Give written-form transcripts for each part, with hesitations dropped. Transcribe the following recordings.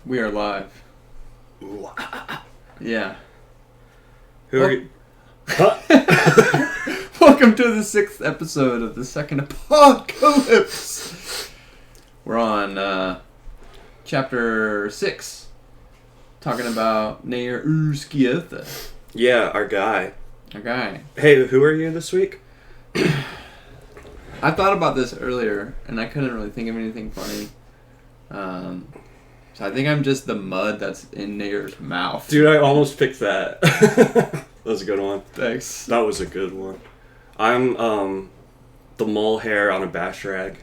We are live. Ooh. Yeah. Who are you? Welcome to the 6th episode of the second aPODcalypse. We're on chapter 6, talking about Nair Urskietha. Yeah, our guy. Our guy. Hey, who are you this week? I thought about this earlier, and I couldn't really think of anything funny. So I think I'm just the mud that's in Nair's mouth. Dude, I almost picked that. That was a good one. Thanks. That was a good one. I'm the mole hair on a bash rag.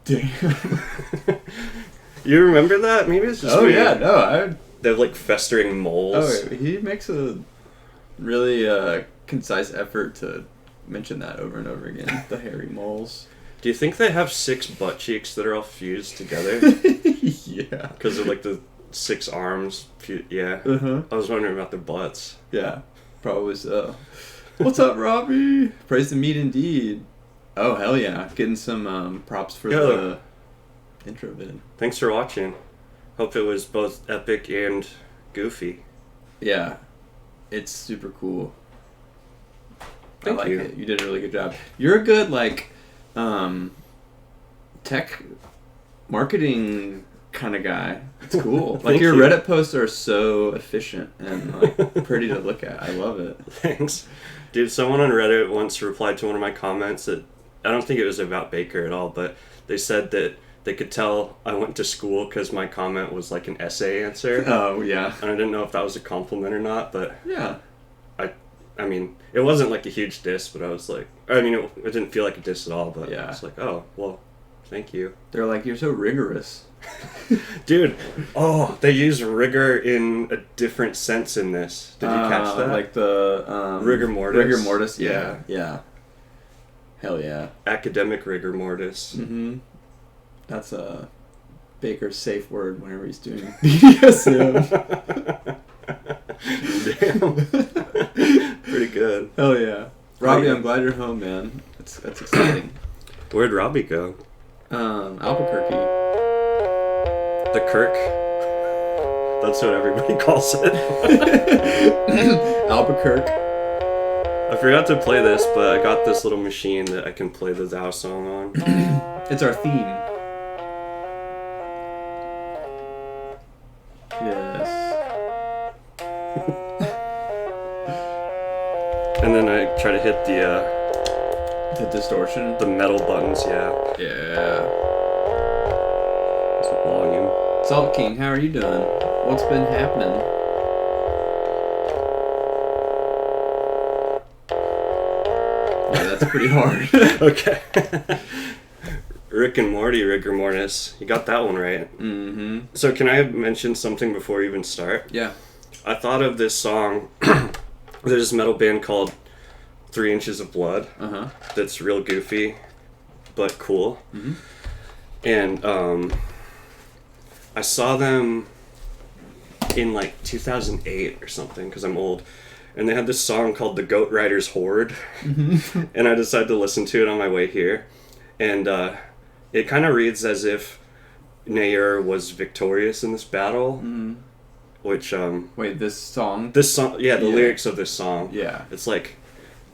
Damn. You remember that? Maybe it's just Oh me. yeah, no, They have like festering moles. Oh, he makes a really concise effort to mention that over and over again. The hairy moles. Do you think they have 6 butt cheeks that are all fused together? Yeah. Because of like the 6 arms. Yeah. Uh-huh. I was wondering about their butts. Yeah, probably so. What's up, Robbie? Praise the meat indeed. Oh, hell yeah. Getting some props for the intro vid. Thanks for watching. Hope it was both epic and goofy. Yeah. It's super cool. Thank I like you. it. You did a really good job. You're a good, tech marketing kind of guy. It's cool. Like, your you. Reddit posts are so efficient and, pretty to look at. I love it. Thanks. Dude, someone on Reddit once replied to one of my comments that, I don't think it was about Bakker at all, but they said that they could tell I went to school because my comment was like an essay answer. Oh, yeah. And I didn't know if that was a compliment or not, but Yeah. I mean, it wasn't like a huge diss, but I was like, I mean, it didn't feel like a diss at all, but Yeah. I was like, oh, well, thank you. They're like, you're so rigorous. Dude, they use rigor in a different sense in this. Did you catch that? Like the rigor mortis. Rigor mortis, yeah. Yeah. Hell yeah. Academic rigor mortis. Mm-hmm. That's a Baker's safe word whenever he's doing BDSM. Damn. Pretty good. Hell yeah. Robbie, I'm glad you're home, man. That's exciting. Where'd Robbie go? Albuquerque. The Kirk? That's what everybody calls it. Albuquerque. I forgot to play this, but I got this little machine that I can play the Thou song on. It's our theme. Yes. And then I try to hit The distortion. the metal buttons, yeah. Yeah. It's a volume. Salt King, how are you doing? What's been happening? Yeah, that's pretty hard. Okay. Rick and Morty, rigor mortis. You got that one right. Mm-hmm. So can I mention something before you even start? Yeah. I thought of this song. There's this metal band called 3 Inches of Blood. Uh-huh. That's real goofy, but cool. Mm-hmm. And I saw them in like 2008 or something, because I'm old. And they had this song called The Goat Rider's Horde. Mm-hmm. And I decided to listen to it on my way here. And it kind of reads as if Nair was victorious in this battle. Mm-hmm. Which, Wait, this song? this song, yeah, the Yeah. lyrics of this song. Yeah. It's like,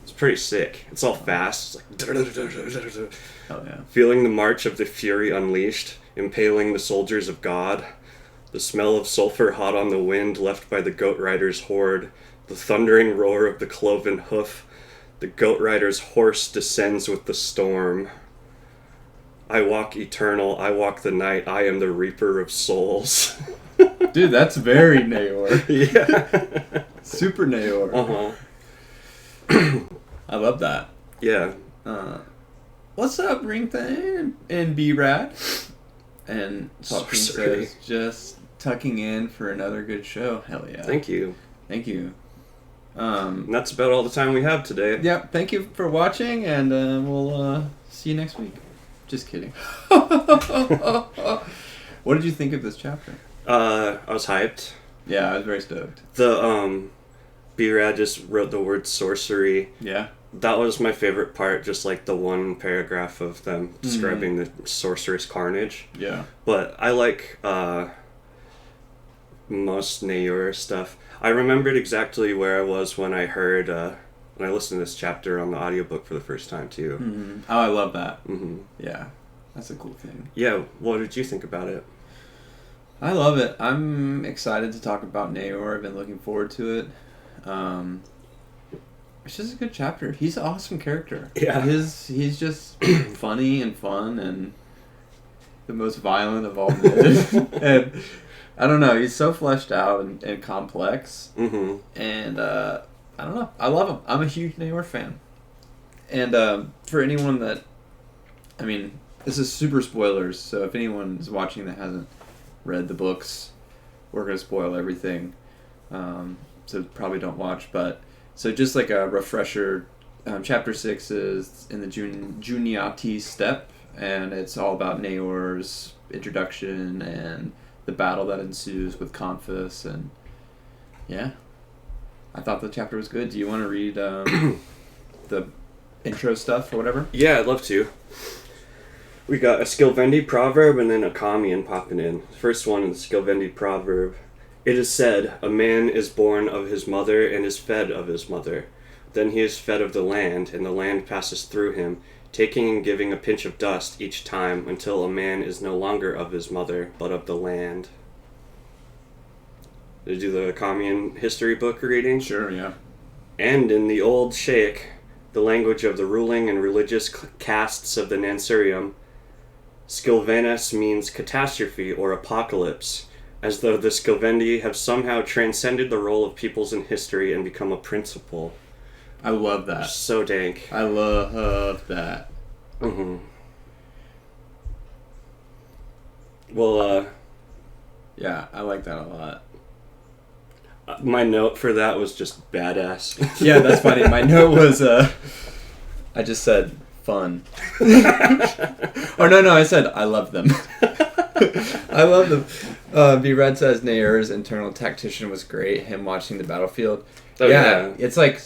it's pretty sick. It's all fast. It's like, Hell yeah. feeling the march of the fury unleashed, impaling the soldiers of God. The smell of sulfur hot on the wind left by the goat rider's horde. The thundering roar of the cloven hoof. The goat rider's horse descends with the storm. I walk eternal, I walk the night, I am the reaper of souls. Dude, that's very Naor. Yeah. Super Naor. Uh-huh. I love that. Yeah. What's up, Ring Thing and B-Rad? And Salt King Sorcery. says, just tucking in for another good show. Hell yeah. Thank you. Thank you. And that's about all the time we have today. Yeah, thank you for watching, and we'll see you next week. Just kidding. What did you think of this chapter? I was hyped. Yeah, I was very stoked. The B-Rad just wrote the word sorcery. Yeah. That was my favorite part, just like the one paragraph of them describing the sorcerous carnage. Yeah. But I like most Nayor stuff. I remembered exactly where I was when I heard, when I listened to this chapter on the audiobook for the first time, too. Mm-hmm. Oh, I love that. Mm-hmm. Yeah, that's a cool thing. Yeah, what did you think about it? I love it. I'm excited to talk about Nayor. I've been looking forward to it. It's just a good chapter. He's an awesome character. Yeah. He's just funny and fun and the most violent of all men. And I don't know, he's so fleshed out and complex. Mm-hmm. And I don't know. I love him. I'm a huge Nayor fan. And for anyone that, I mean, this is super spoilers, so if anyone is watching that hasn't read the books, we're going to spoil everything. So probably don't watch, but so just like a refresher, chapter 6 is in the Juniati step, and it's all about Nayor's introduction and the battle that ensues with Conphus, and yeah, I thought the chapter was good. Do you want to read the intro stuff or whatever? Yeah, I'd love to. We got a Skilvendi proverb and then a Kamian popping in. The first one is the Skilvendi proverb. It is said, a man is born of his mother and is fed of his mother. Then he is fed of the land, and the land passes through him, taking and giving a pinch of dust each time until a man is no longer of his mother, but of the land. Did you do the Kamian history book reading? Sure, yeah. And in the old Sheikh, the language of the ruling and religious castes of the Nansurium, Skilvenas means catastrophe or apocalypse, as though the Skilvendi have somehow transcended the role of peoples in history and become a principle. I love that. So dank. I love that. Mm-hmm. Well, yeah, I like that a lot. My note for that was just badass. Yeah, that's funny. My note was, I just said, fun. Or no, I said, I love them. I love them. B-Red says Nayor's internal tactician was great. Him watching the battlefield. Oh, yeah. It's like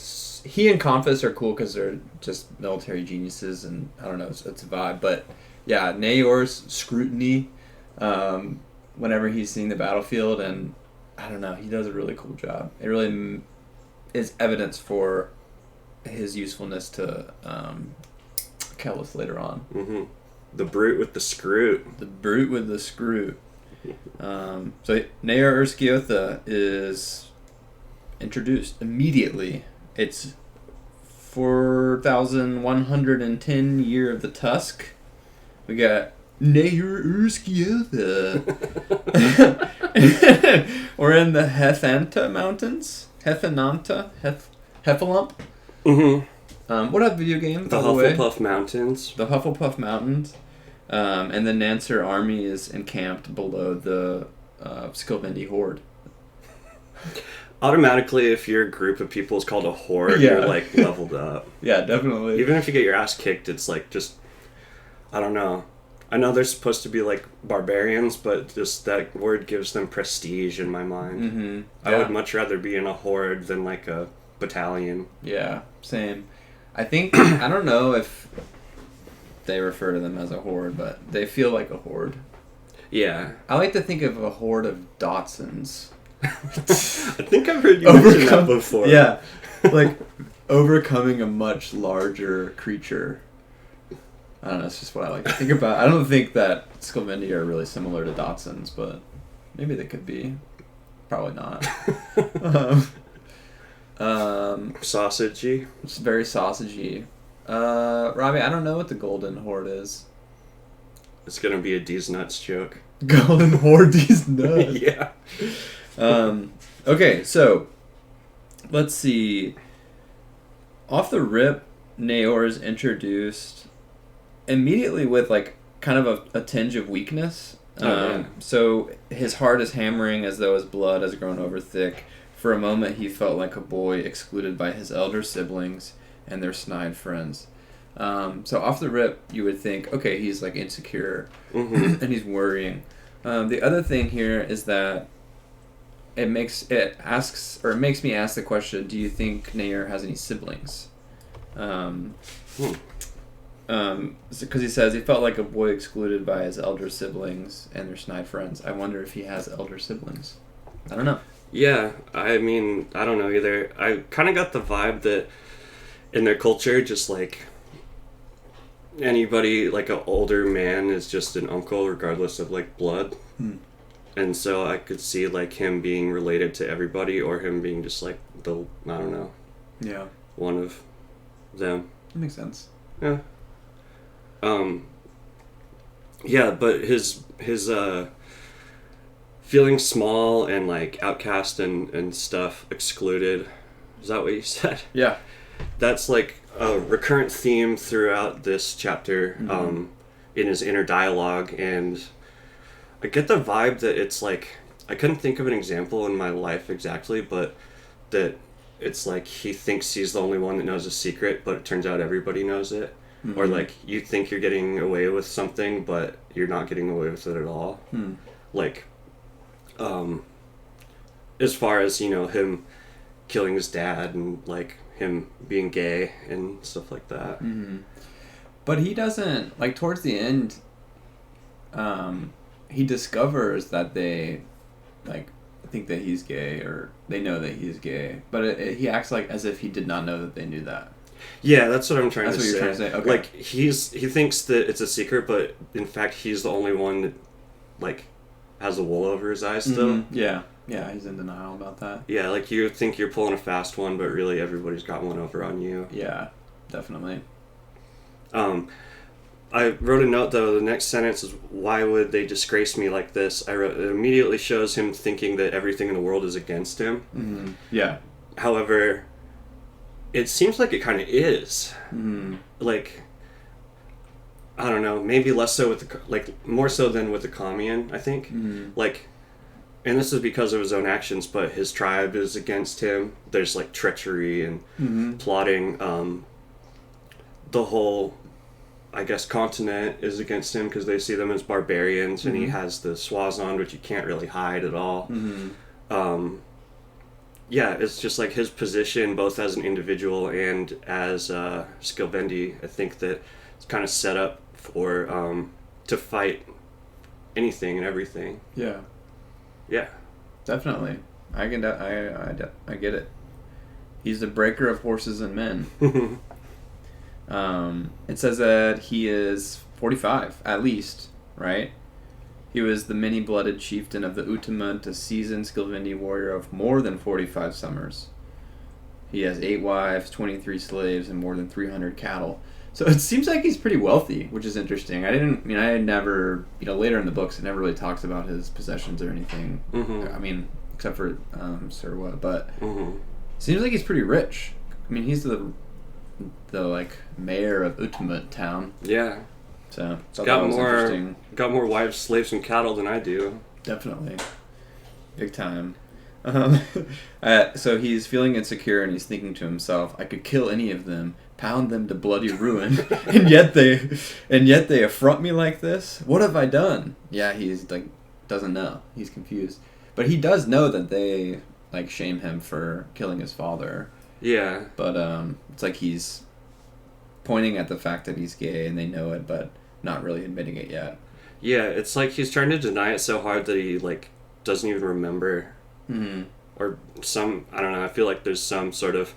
he and Conphus are cool because they're just military geniuses, and I don't know, it's a vibe. But yeah, Nayor's scrutiny whenever he's seeing the battlefield, and I don't know, he does a really cool job. It really is evidence for his usefulness to Kellus later on. Mm-hmm. The brute with the scroot. The brute with the scroot. So Nayor Urskiotha is introduced immediately. It's 4110 year of the Tusk. We got Nayor Urskiotha. We're in the Hefanta Mountains. Hefalump. Mm-hmm. What a video game, The Hufflepuff Mountains. The Hufflepuff Mountains. And the Nancer army is encamped below the Skilvendi horde. Automatically, if your group of people is called a horde, Yeah. you're like leveled up. Yeah, definitely. Even if you get your ass kicked, it's like just, I don't know. I know they're supposed to be like barbarians, but just that word gives them prestige in my mind. Mm-hmm. I would much rather be in a horde than like a battalion. Yeah, same. I think, I don't know if they refer to them as a horde, but they feel like a horde. Yeah. I like to think of a horde of Dachshunds. I think I've heard you mention that before. Yeah, like overcoming a much larger creature. I don't know, it's just what I like to think about. I don't think that Skilvendi are really similar to Dachshunds, but maybe they could be. Probably not. Sausagey. It's very sausagey. Robbie, I don't know what the Golden Horde is. It's gonna be a D's Nuts joke. Golden Horde, these nuts. Yeah. Okay, so let's see. Off the rip, Nayor is introduced immediately with like kind of a tinge of weakness. So his heart is hammering as though his blood has grown over thick. For a moment, he felt like a boy excluded by his elder siblings and their snide friends. So off the rip, you would think, okay, he's like insecure and he's worrying. The other thing here is that it makes me ask the question: do you think Nayor has any siblings? Because he says he felt like a boy excluded by his elder siblings and their snide friends. I wonder if he has elder siblings. I don't know. Yeah, I mean, I don't know either. I kind of got the vibe that in their culture, just like anybody, like an older man is just an uncle regardless of like blood. And so I could see like him being related to everybody, or him being just like I don't know, Yeah. one of them. That makes sense. Yeah. Yeah, but his feeling small and like outcast and stuff, excluded. Is that what you said? Yeah. That's like a recurrent theme throughout this chapter, in his inner dialogue, and I get the vibe that it's like, I couldn't think of an example in my life exactly, but that it's like he thinks he's the only one that knows a secret, but it turns out everybody knows it. Or like you think you're getting away with something, but you're not getting away with it at all. Like, as far as, you know, him killing his dad and like him being gay and stuff like that. But he doesn't, like, towards the end, he discovers that they, like, think that he's gay, or they know that he's gay, but he acts like as if he did not know that they knew that. Yeah, that's what I'm trying to say. That's what you're trying to say. Okay. Like he thinks that it's a secret, but in fact he's the only one that like has the wool over his eyes still. Yeah, he's in denial about that. Yeah, like you think you're pulling a fast one, but really everybody's got one over on you. Yeah, definitely. I wrote a note though. The next sentence is, "Why would they disgrace me like this?" I wrote, it immediately shows him thinking that everything in the world is against him. Yeah. However, it seems like it kind of is. Like, I don't know, maybe less so with the, like, more so than with the commune, I think. Like, and this is because of his own actions, but his tribe is against him. There's like treachery and plotting. The whole, I guess, continent is against him because they see them as barbarians, and he has the Swazond, which you can't really hide at all. Yeah, it's just like his position, both as an individual and as Skilvendi. I think that it's kind of set up for to fight anything and everything. Yeah. Yeah. Definitely. I get it. He's the breaker of horses and men. It says that he is 45, at least, right? He was the many-blooded chieftain of the Utamant, a seasoned Skilvendi warrior of more than 45 summers. He has 8 wives, 23 slaves, and more than 300 cattle. So it seems like he's pretty wealthy, which is interesting. I had never, later in the books, it never really talks about his possessions or anything. I mean, except for Sirwa, but seems like he's pretty rich. I mean, he's the like mayor of Utamant town. Yeah. So got more wives, slaves, and cattle than I do. Definitely, big time. So he's feeling insecure, and he's thinking to himself, "I could kill any of them, pound them to bloody ruin, and yet they affront me like this. What have I done?" Yeah, he's like doesn't know. He's confused, but he does know that they like shame him for killing his father. Yeah. But it's like he's pointing at the fact that he's gay, and they know it, but not really admitting it yet. Yeah, it's like he's trying to deny it so hard that he like doesn't even remember. Or I don't know, I feel like there's some sort of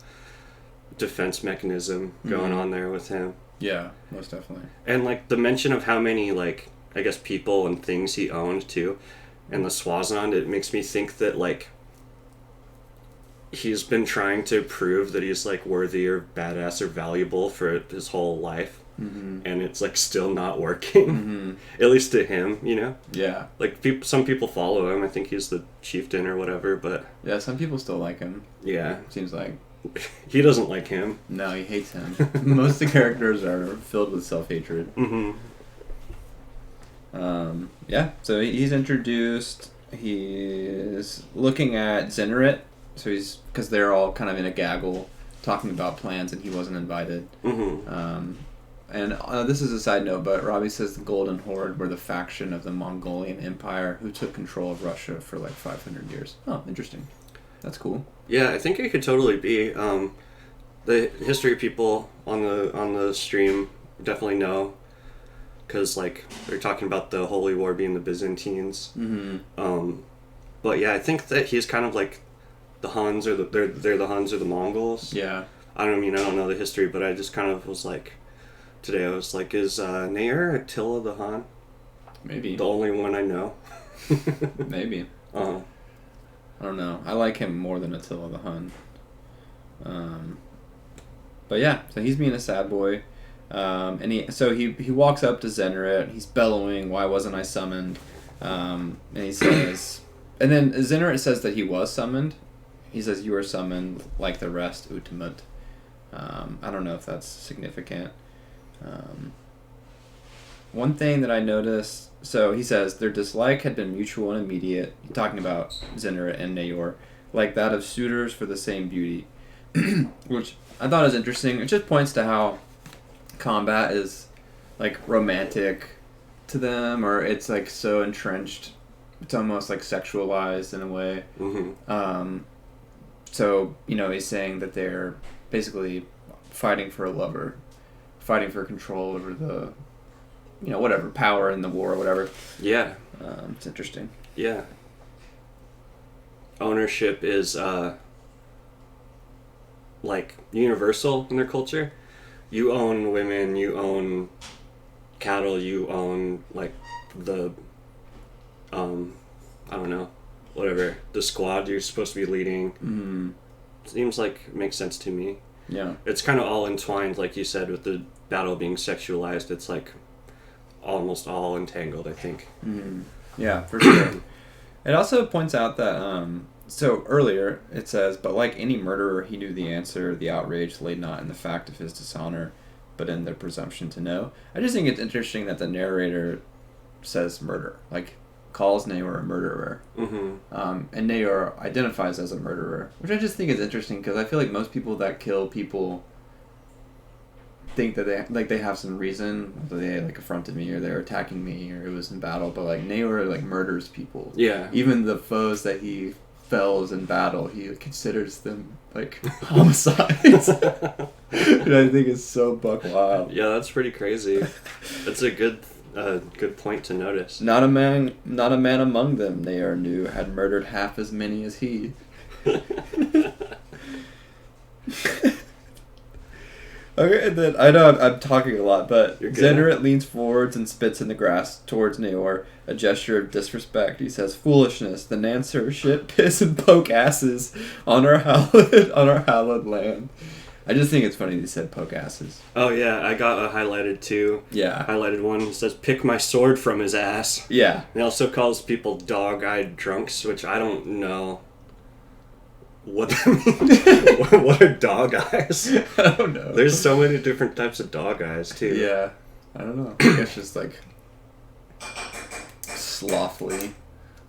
defense mechanism going on there with him. Yeah, most definitely. And like the mention of how many like, I guess, people and things he owned too, and the Swazond, it makes me think that like he's been trying to prove that he's like worthy or badass or valuable for his whole life. And it's like still not working. At least to him, Yeah. Like some people follow him. I think he's the chieftain or whatever, but yeah, some people still like him. Yeah. Seems like. He doesn't like him. No, he hates him. Most of the characters are filled with self-hatred. Yeah, so he's introduced. He is looking at Zeneret. So because they're all kind of in a gaggle talking about plans, and he wasn't invited. And this is a side note, but Robbie says the Golden Horde were the faction of the Mongolian Empire who took control of Russia for like 500 years. Oh, interesting. That's cool. Yeah, I think it could totally be. The history people on the stream definitely know, because like they're talking about the Holy War being the Byzantines. But But yeah, I think that he's kind of like the Huns, or they're the Huns or the Mongols. Yeah. I don't know the history, but I just kind of was like, today I was like, is Nair Attila the Hun? Maybe. The only one I know. Maybe. Uh-huh. I don't know. I like him more than Attila the Hun. But yeah, so he's being a sad boy. And he walks up to Zenurit. He's bellowing, "Why wasn't I summoned?" And he says, and then Zenurit says that he was summoned. He says, "You were summoned like the rest, Utimut." I don't know if that's significant. One thing that I noticed, so he says, their dislike had been mutual and immediate, talking about Zenurit and Naor, like that of suitors for the same beauty, which I thought was interesting. It just points to how combat is like romantic to them, or it's like so entrenched, it's almost like sexualized in a way. Mm-hmm. So, he's saying that they're basically fighting for a lover, fighting for control over the, whatever, power in the war or whatever. Yeah. It's interesting. Yeah. Ownership is, like, universal in their culture. You own women, you own cattle, you own, like, the, I don't know, whatever, the squad you're supposed to be leading. Mm-hmm. Seems like it makes sense to me. Yeah. It's kind of all entwined, like you said, with the battle being sexualized. It's like almost all entangled, I think. Mm-hmm. Yeah, for sure. It also points out that, so earlier it says, but like any murderer, he knew the answer. The outrage lay not in the fact of his dishonor, but in their presumption to know. I just think it's interesting that the narrator says murder, like calls Naor a murderer. Mm-hmm. And Naor identifies as a murderer, which I just think is interesting because I feel like most people that kill people think that they have some reason, whether they like affronted me or they're attacking me or it was in battle, but like Naor like murders people. Yeah. Even the foes that he fells in battle, he considers them like homicides. And I think it's so buck wild. Yeah, that's pretty crazy. That's a good point to notice. Not a man among them, Naor knew, had murdered half as many as he. Okay, and then I know I'm talking a lot, but Zenurit leans forwards and spits in the grass towards Naor, a gesture of disrespect. He says, "Foolishness, the Nancer shit, piss, and poke asses on our hallowed land." I just think it's funny they said poke asses. Oh yeah, I got a highlighted too. Yeah. Highlighted one. It says, "Pick my sword from his ass." Yeah. And he also calls people dog-eyed drunks, which I don't know what that means. What are dog eyes? I don't know. There's so many different types of dog eyes too. Yeah. I don't know. I guess just like slothfully.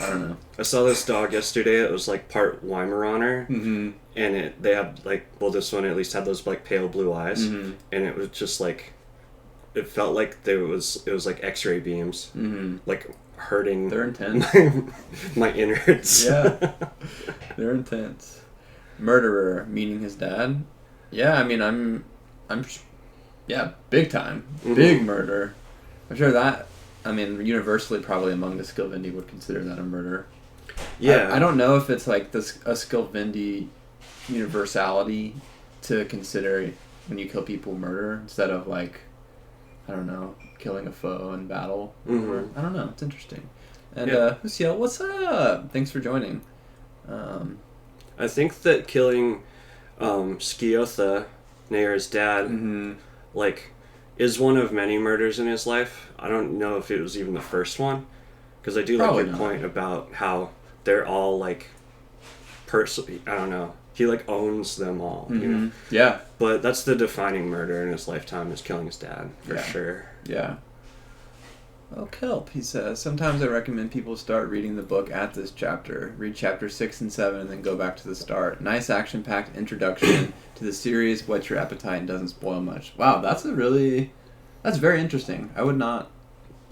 I don't know. I saw this dog yesterday. It was like part Weimaraner. Mm-hmm. And they had like, well, this one at least had those like pale blue eyes. Mm-hmm. And it was just like, it felt like it was like X-ray beams. Mm-hmm. Like hurting. They're intense. my innards. Yeah. They're intense. Murderer, meaning his dad. Yeah, I mean, I'm yeah, big time. Mm-hmm. Big murder. I'm sure that, I mean, universally probably among the Skilvindi would consider that a murder. Yeah. I don't know if it's like a Skilvindi universality to consider when you kill people murder instead of like, I don't know, killing a foe in battle. Mm-hmm. I don't know. It's interesting. And Yeah. Husiel, what's up? Thanks for joining. I think that killing Sciotha, Nair's dad, Mm-hmm. like, is one of many murders in his life. I don't know if it was even the first one, because I do Probably like your not. point about how they're all like, I don't know. He like owns them all, you know. Yeah. But that's the defining murder in his lifetime, is killing his dad for Yeah. sure. Yeah. Well, Kelp, he says, sometimes I recommend people start reading the book at this chapter. Read chapter 6 and 7 and then go back to the start. Nice action-packed introduction to the series, whets your appetite and doesn't spoil much. Wow, that's very interesting. I would not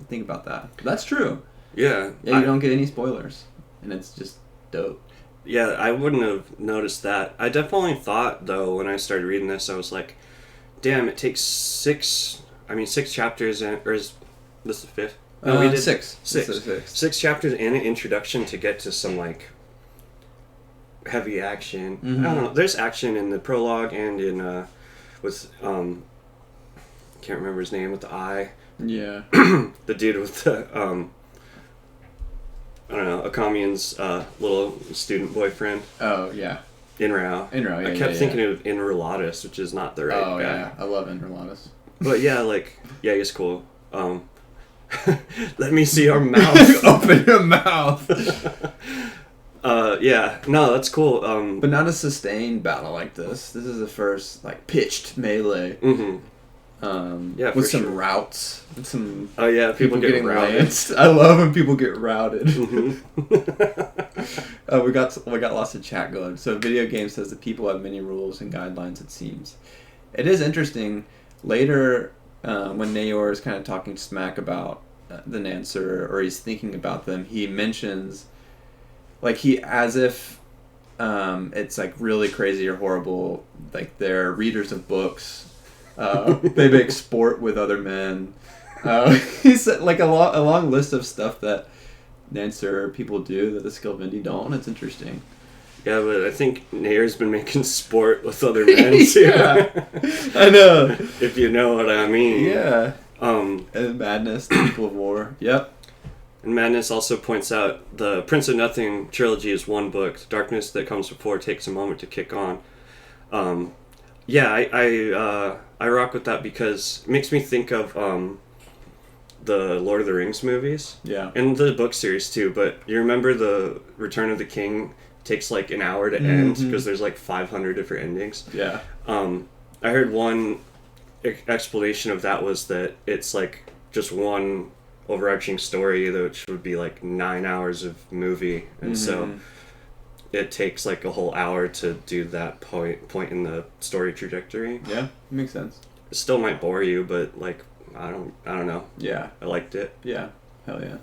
think about that. That's true. Yeah. Yeah, you don't get any spoilers. And it's just dope. Yeah, I wouldn't have noticed that. I definitely thought, though, when I started reading this, I was like, damn, it takes 6 chapters, or is this the 5th? No, we did 6. 6 chapters and an introduction to get to some, like, heavy action. Mm-hmm. I don't know. There's action in the prologue and in with can't remember his name with the eye. Yeah. The dude with the I don't know, Akamion's little student boyfriend. Oh yeah. Inrao. Inrao. Yeah, I kept yeah, thinking of Inralatus, which is not the right guy. Oh yeah, I love Inralatus. But yeah, like he's cool. Let me see your mouth. Open your mouth. Yeah, no, that's cool. But not a sustained battle like this. This is the first like pitched melee. Mm-hmm. Yeah, with some routes, and some people getting routed. lanced. I love when people get routed. Mm-hmm. we got lots of chat going. So video game says that people have many rules and guidelines. It seems. It is interesting. Later, when Nayor is kind of talking smack about the Nancer, or he's thinking about them, he mentions, like as if it's like really crazy or horrible. Like they're readers of books. They make sport with other men. He said like a long list of stuff that Nancer people do that the Skilvendi don't. It's interesting. Yeah, but I think Nair's been making sport with other men too. Yeah, I know. If you know what I mean. Yeah. And Madness, the People of War. Yep. And Madness also points out the Prince of Nothing trilogy is one book. The Darkness That Comes Before takes a moment to kick on. I rock with that because it makes me think of the Lord of the Rings movies. Yeah. And the book series too, but you remember the Return of the King takes like an hour to end because there's like 500 different endings. Yeah. I heard one explanation of that was that it's like just one overarching story, which would be like 9 hours of movie, and so it takes like a whole hour to do that point in the story trajectory. Yeah, makes sense. It still might bore you, but like I don't know. Yeah, I liked it. Yeah, hell yeah.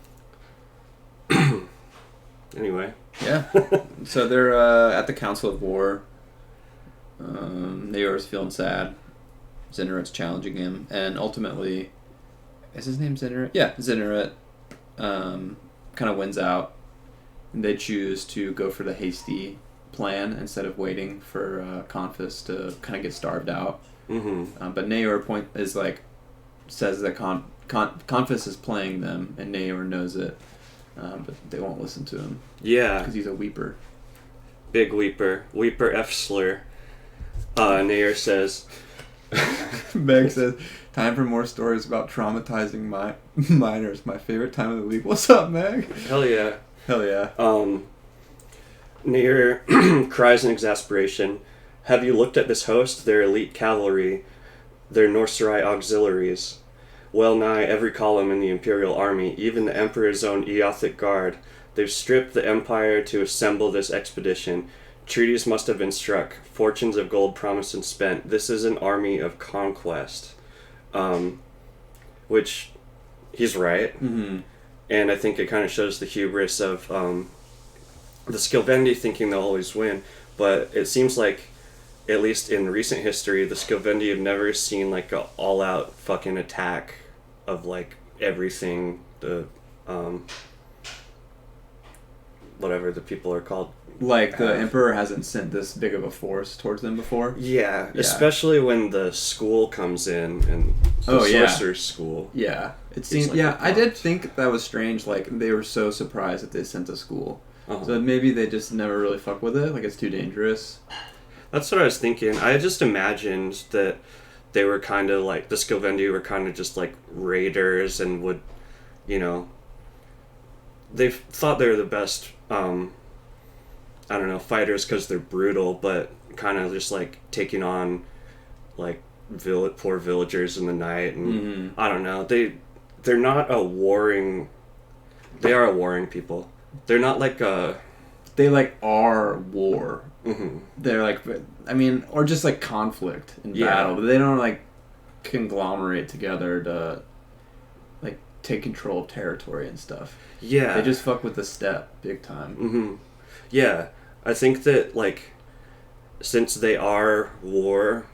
Anyway. Yeah. So they're at the Council of War. Nayor's feeling sad. Zinneret's challenging him, and ultimately, is his name Zinneret? Yeah, Zinneret kind of wins out. And they choose to go for the hasty plan instead of waiting for Confus to kind of get starved out. Mm-hmm. But Nayor says that Confus is playing them, and Nayor knows it, but they won't listen to him. Yeah, because he's a weeper. Big weeper F slur. Nayor says. Meg says, "Time for more stories about traumatizing minors. My favorite time of the week." What's up, Meg? Hell yeah. Hell yeah. Nair cries in exasperation. Have you looked at this host? Their elite cavalry, their Norserai auxiliaries. Well nigh every column in the Imperial Army, even the Emperor's own Eothic Guard. They've stripped the Empire to assemble this expedition. Treaties must have been struck, fortunes of gold promised and spent. This is an army of conquest. Which, he's right. Mm-hmm. And I think it kind of shows the hubris of the Skilvendi thinking they'll always win. But it seems like, at least in recent history, the Skilvendi have never seen like a all-out fucking attack of like everything the whatever the people are called. Like the Emperor hasn't sent this big of a force towards them before. Yeah, especially when the school comes in and the sorcerer's school. Yeah, it seems. Like I did think that was strange. Like they were so surprised that they sent a school. So maybe they just never really fuck with it. Like it's too dangerous. That's what I was thinking. I just imagined that they were kind of like the Skilvendi were kind of just like raiders and would, they thought they were the best. I don't know, fighters because they're brutal, but kind of just like taking on like poor villagers in the night, and I don't know. They're not a warring. They are a warring people. They're not like a. They like are war. Mm-hmm. They're like, I mean, or just like conflict in battle, but they don't like conglomerate together to like take control of territory and stuff. Yeah, they just fuck with the steppe big time. Mm-hmm. Yeah, I think that like since they are war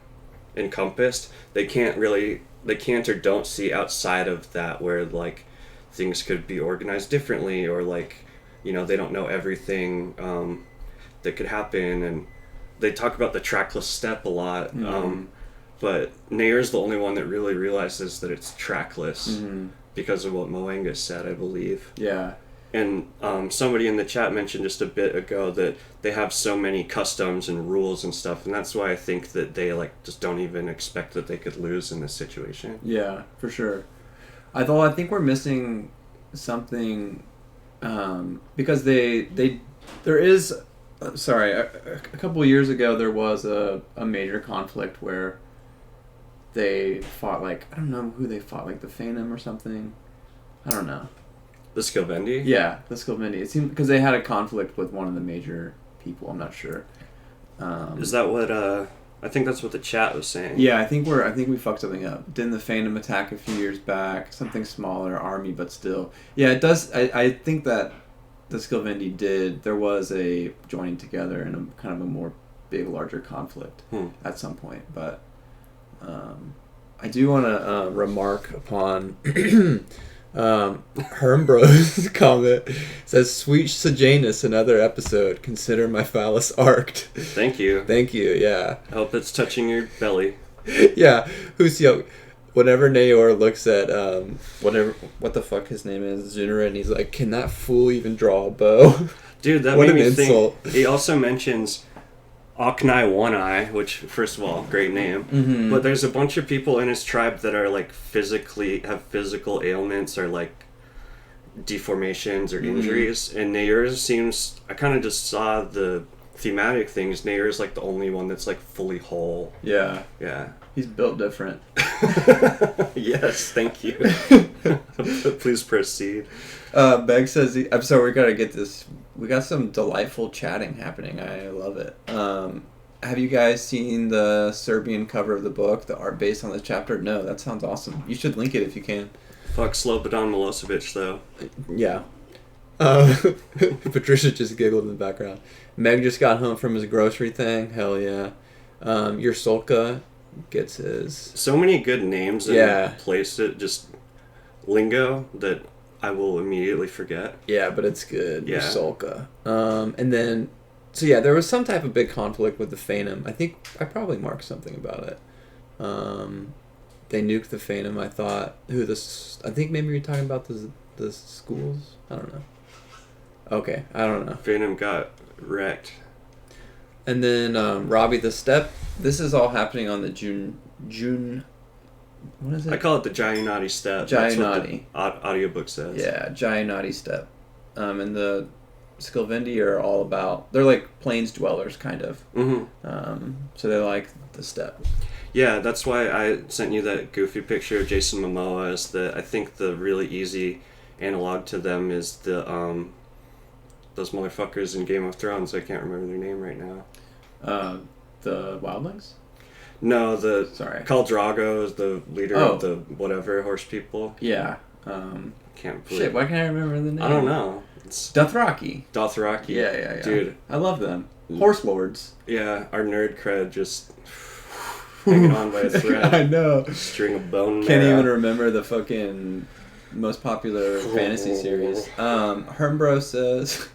encompassed, they can't or don't see outside of that where like things could be organized differently or like they don't know everything. that could happen, and they talk about the trackless steppe a lot. But Nayer's the only one that really realizes that it's trackless because of what Moenga said, I believe. Yeah. And somebody in the chat mentioned just a bit ago that they have so many customs and rules and stuff, and that's why I think that they like just don't even expect that they could lose in this situation. Yeah, for sure. I think we're missing something because there is a couple of years ago there was a major conflict where they fought, like, I don't know who they fought, like the Phanom or something. I don't know. The Skilvendi? Yeah, the Skilvendi. It seemed because they had a conflict with one of the major people. I'm not sure. Is that what? I think that's what the chat was saying. Yeah, I think we fucked something up. Didn't the Phanom attack a few years back? Something smaller army, but still. Yeah, it does. I think that the Skilvendi did. There was a joining together in a kind of a more big, larger conflict at some point, but. I do want to remark upon Hermbro's comment. It says, "Sweet Sejanus, another episode. Consider my phallus arced." Thank you. Thank you. Yeah. I hope it's touching your belly. Yeah. Whenever Nayor looks at what the fuck his name is, Zunara, and he's like, "Can that fool even draw a bow?" Dude, that what made an me insult. think. He also mentions Aknai One Eye, which, first of all, great name. But there's a bunch of people in his tribe that are like have physical ailments or like deformations or injuries. And Nair seems, I kind of just saw the thematic things. Nair is like the only one that's like fully whole. Yeah. Yeah. He's built different. Yes, thank you. Please proceed. Beg says, I'm sorry, we gotta get this. We got some delightful chatting happening. I love it. Have you guys seen the Serbian cover of the book, the art based on the chapter? No, that sounds awesome. You should link it if you can. Fuck Slobodan Milosevic, though. Yeah. Patricia just giggled in the background. Meg just got home from his grocery thing. Hell yeah. Your Solka gets his. So many good names and just lingo that I will immediately forget. Yeah, but it's good. Yeah. Solka. And then, so yeah, there was some type of big conflict with the Phanom. I think I probably marked something about it. They nuked the Phanom. I think maybe you're talking about the schools. I don't know. Okay, I don't know. Phanom got wrecked. And then Robbie the Steppe. This is all happening on the June. What is it? I call it the Giannotti Steppe. Giannotti. That's what the audiobook says. Yeah, Giannotti Steppe. And the Skilvendi are all about... They're like plains dwellers, kind of. So they like the steppe. Yeah, that's why I sent you that goofy picture of Jason Momoa. Is that I think the really easy analog to them is the those motherfuckers in Game of Thrones. I can't remember their name right now. The wildlings? No, Khal Drogo is the leader of the whatever horse people. Yeah. Can't believe. Shit, why can't I remember the name? I don't know. It's Dothraki. Yeah. Dude, I love them. Horse lords. Yeah, our nerd cred just hanging on by a thread. I know. String of bone. Can't even remember the fucking most popular fantasy series. Hermbro says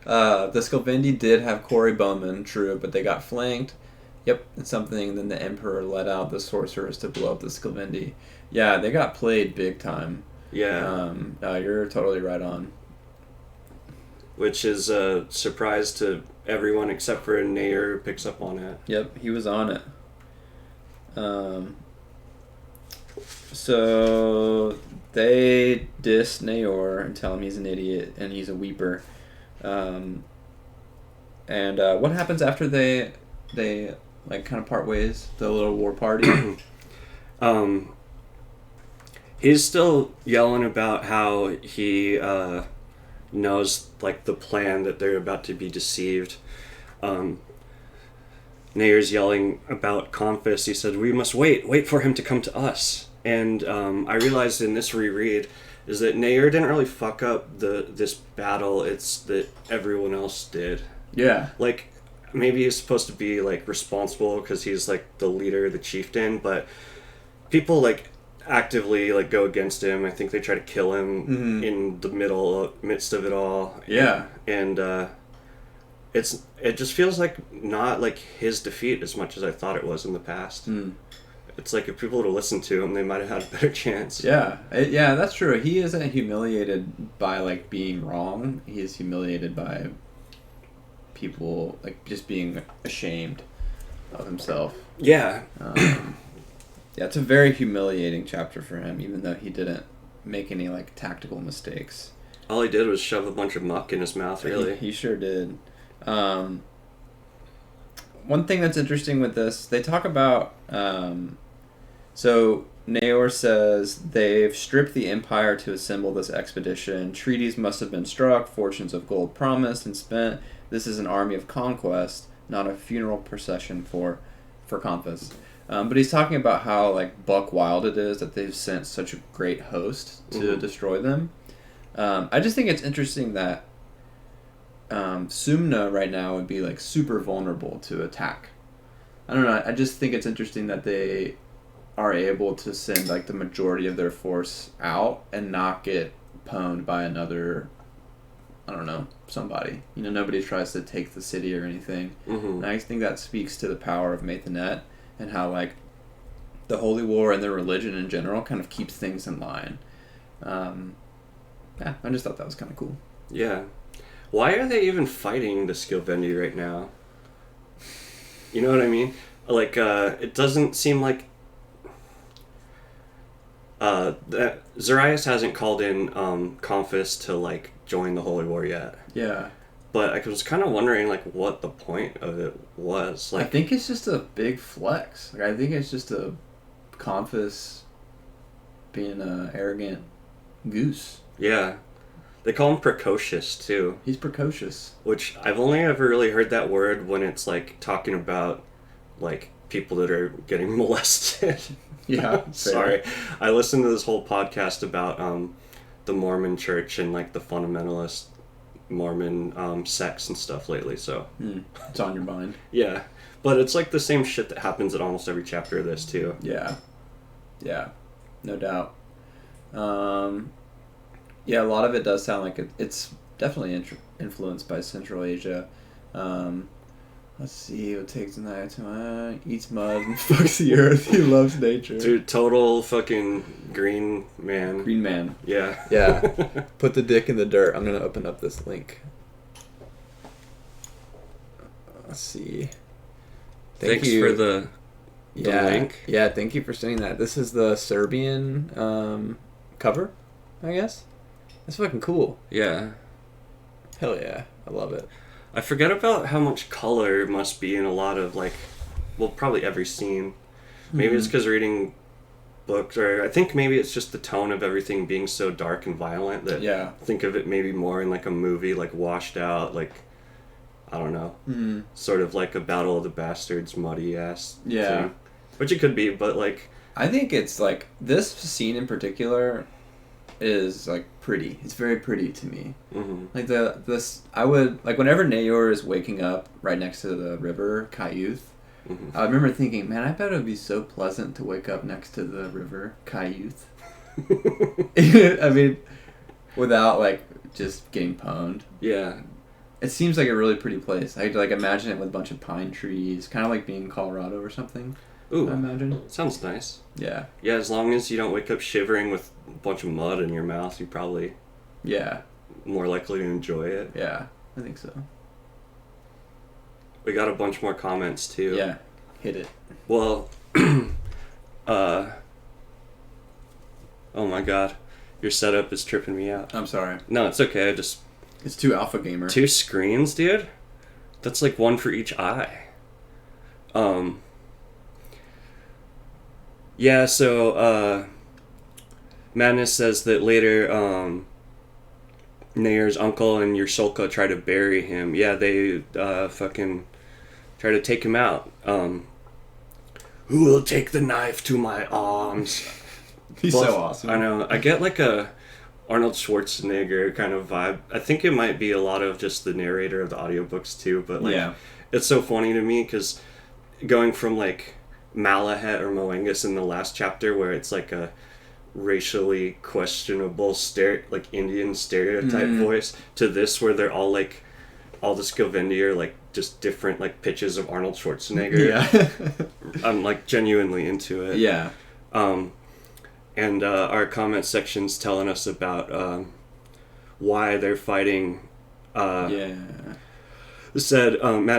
the Skilvendi did have Corey Bowman, true, but they got flanked. Yep, it's something. And then the Emperor let out the sorcerers to blow up the Skilvendi. Yeah, they got played big time. Yeah. You're totally right on. Which is a surprise to everyone except for Nair, who picks up on it. Yep, he was on it. So they diss Naor and tell him he's an idiot and he's a weeper. And what happens after they like kind of part ways, the little war party? He's still yelling about how he knows like the plan that they're about to be deceived. Nair's yelling about Confus. He said, "We must wait for him to come to us." And I realized in this reread is that Nair didn't really fuck up this battle. It's that everyone else did. Yeah. Like, maybe he's supposed to be like responsible because he's like the leader, the chieftain, but people like actively like go against him. I think they try to kill him in the midst of it all. Yeah. And it just feels like not like his defeat as much as I thought it was in the past. It's like if people would have listened to him, they might have had a better chance. Yeah, that's true. He isn't humiliated by like being wrong. He is humiliated by people like just being ashamed of himself. Yeah. Yeah, it's a very humiliating chapter for him, even though he didn't make any like tactical mistakes. All he did was shove a bunch of muck in his mouth, really. He sure did. One thing that's interesting with this, they talk about... so, Naor says, they've stripped the empire to assemble this expedition. Treaties must have been struck, fortunes of gold promised and spent. This is an army of conquest, not a funeral procession for conquest. But he's talking about how like buck wild it is that they've sent such a great host to destroy them. I just think it's interesting that Sumna right now would be like super vulnerable to attack. I don't know. I just think it's interesting that they are able to send like the majority of their force out and not get pwned by another, I don't know, somebody. You know, nobody tries to take the city or anything. And I think that speaks to the power of Maithanet and how like the Holy War and their religion in general kind of keeps things in line. Yeah, I just thought that was kind of cool. Yeah. Why are they even fighting the Skilvendi right now? You know what I mean? Like, it doesn't seem like... that Zarias hasn't called in Confus to, like, join the Holy War yet. Yeah. But I was kind of wondering, like, what the point of it was. Like, I think it's just a big flex. Like, I think it's just a Confus being an arrogant goose. Yeah. They call him precocious, too. He's precocious. Which, I've only ever really heard that word when it's, like, talking about, like, people that are getting molested. Yeah. Sorry. I listened to this whole podcast about the Mormon church and, like, the fundamentalist Mormon sects and stuff lately, so... It's on your mind. Yeah. But it's, like, the same shit that happens in almost every chapter of this, too. Yeah. Yeah. No doubt. Yeah, a lot of it does sound like it's definitely influenced by Central Asia. Let's see, what takes a night to eats mud and fucks the earth. He loves nature. Dude, total fucking green man. Green man. Yeah. Yeah. Put the dick in the dirt. I'm going to open up this link. Let's see. Thanks for the link. Yeah, thank you for sending that. This is the Serbian cover, I guess. That's fucking cool. Yeah. Hell yeah. I love it. I forget about how much color must be in a lot of, like, well, probably every scene. Maybe it's because reading books, or I think maybe it's just the tone of everything being so dark and violent that think of it maybe more in, like, a movie, like, washed out, like, I don't know, sort of like a Battle of the Bastards muddy-ass thing. Which it could be, but, like... I think it's, like, this scene in particular... is like pretty. It's very pretty to me. Like I would like whenever Naor is waking up right next to the river Cayuth. I remember thinking, man, I bet it would be so pleasant to wake up next to the river Cayuth. I mean, without like just getting pwned. Yeah. It seems like a really pretty place. I like imagine it with a bunch of pine trees, kind of like being in Colorado or something. Ooh, I imagine. Sounds nice. Yeah. Yeah, as long as you don't wake up shivering with a bunch of mud in your mouth, you probably more likely to enjoy it. Yeah, I think so. We got a bunch more comments too. Yeah, hit it. Well, oh my god, your setup is tripping me out. I'm sorry. No, it's okay. It's too alpha gamer. 2 screens, dude. That's like one for each eye. Yeah, so, Madness says that later, Nair's uncle and Ursulka try to bury him. Yeah, they, fucking try to take him out. Who will take the knife to my arms? He's so awesome. I know. I get like a Arnold Schwarzenegger kind of vibe. I think it might be a lot of just the narrator of the audiobooks too, but like, it's so funny to me because going from like Malahet or Moengus in the last chapter where it's like a racially questionable like Indian stereotype voice to this where they're all like all the Scovindi are like just different like pitches of Arnold Schwarzenegger. Yeah. I'm like genuinely into it. Yeah. And our comment section's telling us about why they're fighting. Mattis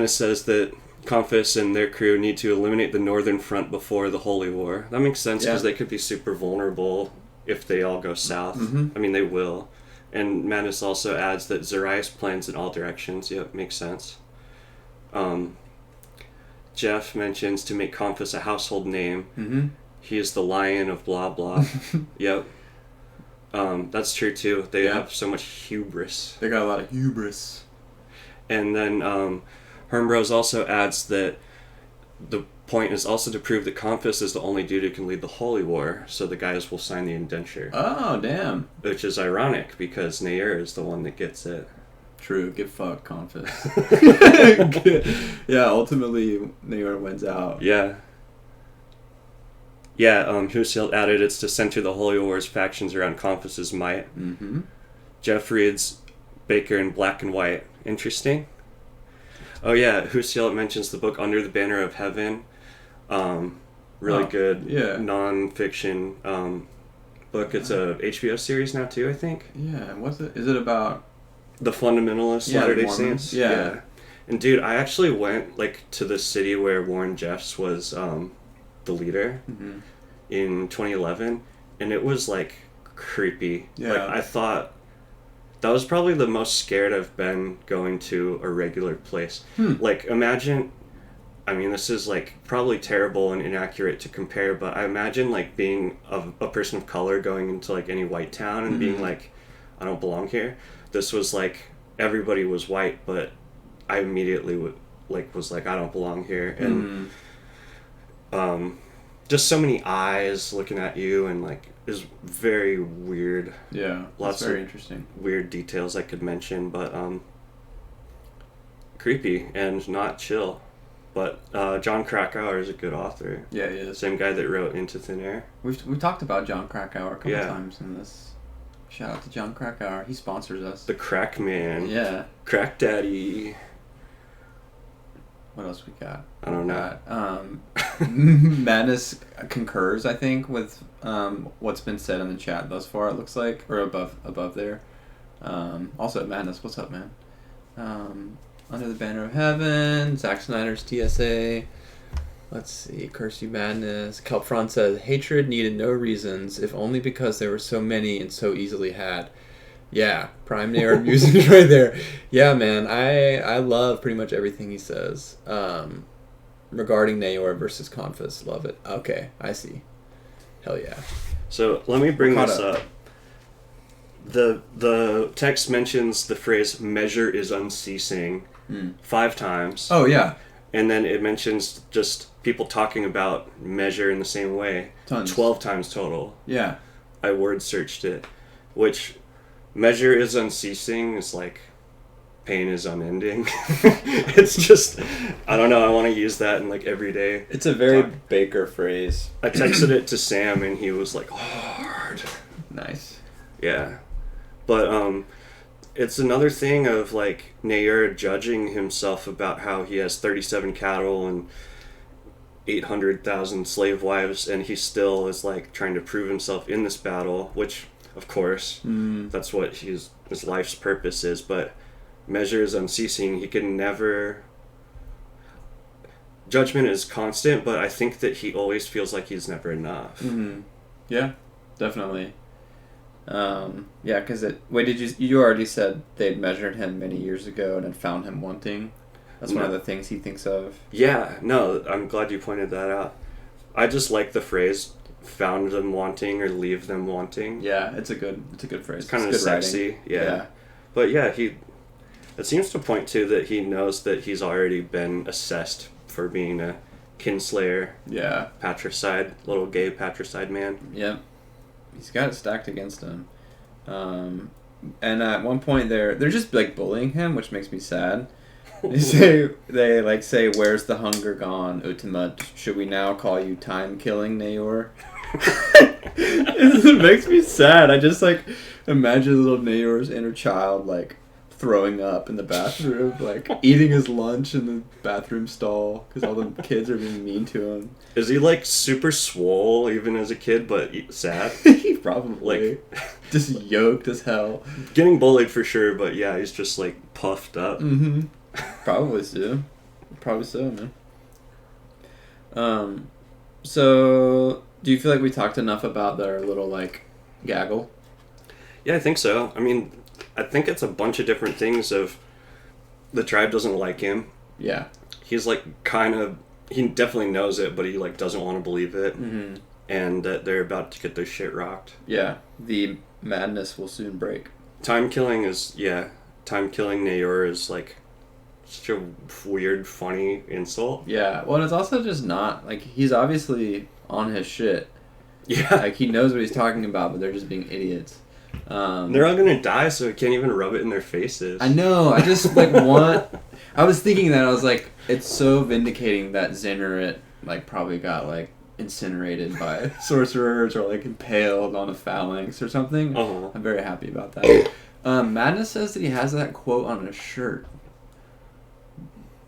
says that Confus and their crew need to eliminate the Northern Front before the Holy War. That makes sense because they could be super vulnerable if they all go south. Mm-hmm. I mean, they will. And Mattis also adds that Zarias plans in all directions. Yep, makes sense. Jeff mentions to make Confus a household name. Mm-hmm. He is the lion of blah blah. Yep. That's true too. They have so much hubris. They got a lot of hubris. And then Hermbros also adds that the point is also to prove that Confus is the only dude who can lead the Holy War, so the guys will sign the indenture. Oh, damn. Which is ironic, because Nair is the one that gets it. True. Get fucked, Confus. Yeah, ultimately, Nair wins out. Yeah. Yeah, Hushild added it's to center the Holy War's factions around Confus's might. Mm-hmm. Jeff reads Bakker in black and white. Interesting. Oh yeah, Hushild mentions the book Under the Banner of Heaven. Really good non-fiction book. It's a HBO series now too, I think. Yeah, what's it? Is it about the fundamentalist Latter-day Saints? Yeah. And dude, I actually went like to the city where Warren Jeffs was the leader in 2011, and it was like creepy. Yeah. Like I thought that was probably the most scared I've been going to a regular place. Like imagine, I mean this is like probably terrible and inaccurate to compare, but I imagine like being a person of color going into like any white town and being like, I don't belong here. This was like everybody was white, but I immediately was like I don't belong here, and just so many eyes looking at you, and like is very weird. Yeah, lots very of interesting weird details I could mention, but creepy and not chill. But John Krakauer is a good author. Yeah, he is. Same guy that wrote Into Thin Air. We've talked about John Krakauer a couple times in this. Shout out to John Krakauer. He sponsors us. The Crack Man. Yeah. Crack Daddy. What else we got? I don't know. Madness concurs, I think, with what's been said in the chat thus far, it looks like. Or above there. Also, Madness, what's up, man? Under the Banner of Heaven, Zack Snyder's TSA. Let's see, Curse You Madness. Kelpfron says, hatred needed no reasons, if only because there were so many and so easily had. Yeah, prime Nair musings right there. Yeah, man, I love pretty much everything he says. Regarding Naor versus Confus, love it. Okay, I see. Hell yeah. So let me bring this up. The text mentions the phrase "measure is unceasing" 5 times. Oh yeah. And then it mentions just people talking about measure in the same way. Tons. 12 times total. Yeah. I word searched it, which measure is unceasing is like pain is unending. It's just, I don't know, I want to use that in like everyday. It's a very Bakker phrase. I texted it to Sam and he was like, hard. Nice. Yeah. But it's another thing of like Nair judging himself about how he has 37 cattle and 800,000 slave wives, and he still is like trying to prove himself in this battle, which of course that's what his life's purpose is, but measure is unceasing. He can never, judgment is constant, but I think that he always feels like he's never enough. Yeah, definitely. Yeah, because you already said they'd measured him many years ago and had found him wanting. That's one of the things he thinks of. Yeah, no, I'm glad you pointed that out. I just like the phrase "found them wanting" or "leave them wanting." Yeah, it's a good phrase. It's kind of sexy. Yeah. But yeah, it seems to point to that he knows that he's already been assessed for being a kinslayer. Yeah. Patricide, little gay patricide man. Yep. He's got it stacked against him. And at one point they're just like bullying him, which makes me sad. They say, "Where's the hunger gone, Utamut? Should we now call you time-killing Naor?" It makes me sad. I just like imagine little Naor's inner child like throwing up in the bathroom, like eating his lunch in the bathroom stall because all the kids are being mean to him. Is he like super swole even as a kid, but sad? He probably Like just yoked as hell. Getting bullied for sure, but yeah, he's just like puffed up. Mm-hmm. Probably so. Probably so, man. So do you feel like we talked enough about their little like gaggle? Yeah, I think so. I mean, I think it's a bunch of different things of the tribe doesn't like him. Yeah. He's like he definitely knows it, but he like doesn't want to believe it. Mm-hmm. And that they're about to get their shit rocked. Yeah. The madness will soon break. Time killing Nayor is like such a weird, funny insult. Yeah. Well, and it's also just not like he's obviously on his shit. Yeah. Like he knows what he's talking about, but they're just being idiots. They're all gonna die, so he can't even rub it in their faces. I know. I just like want. I was thinking that I was like, it's so vindicating that Zinnerit like probably got like incinerated by sorcerers or like impaled on a phalanx or something. Uh-huh. I'm very happy about that. Madness says that he has that quote on his shirt.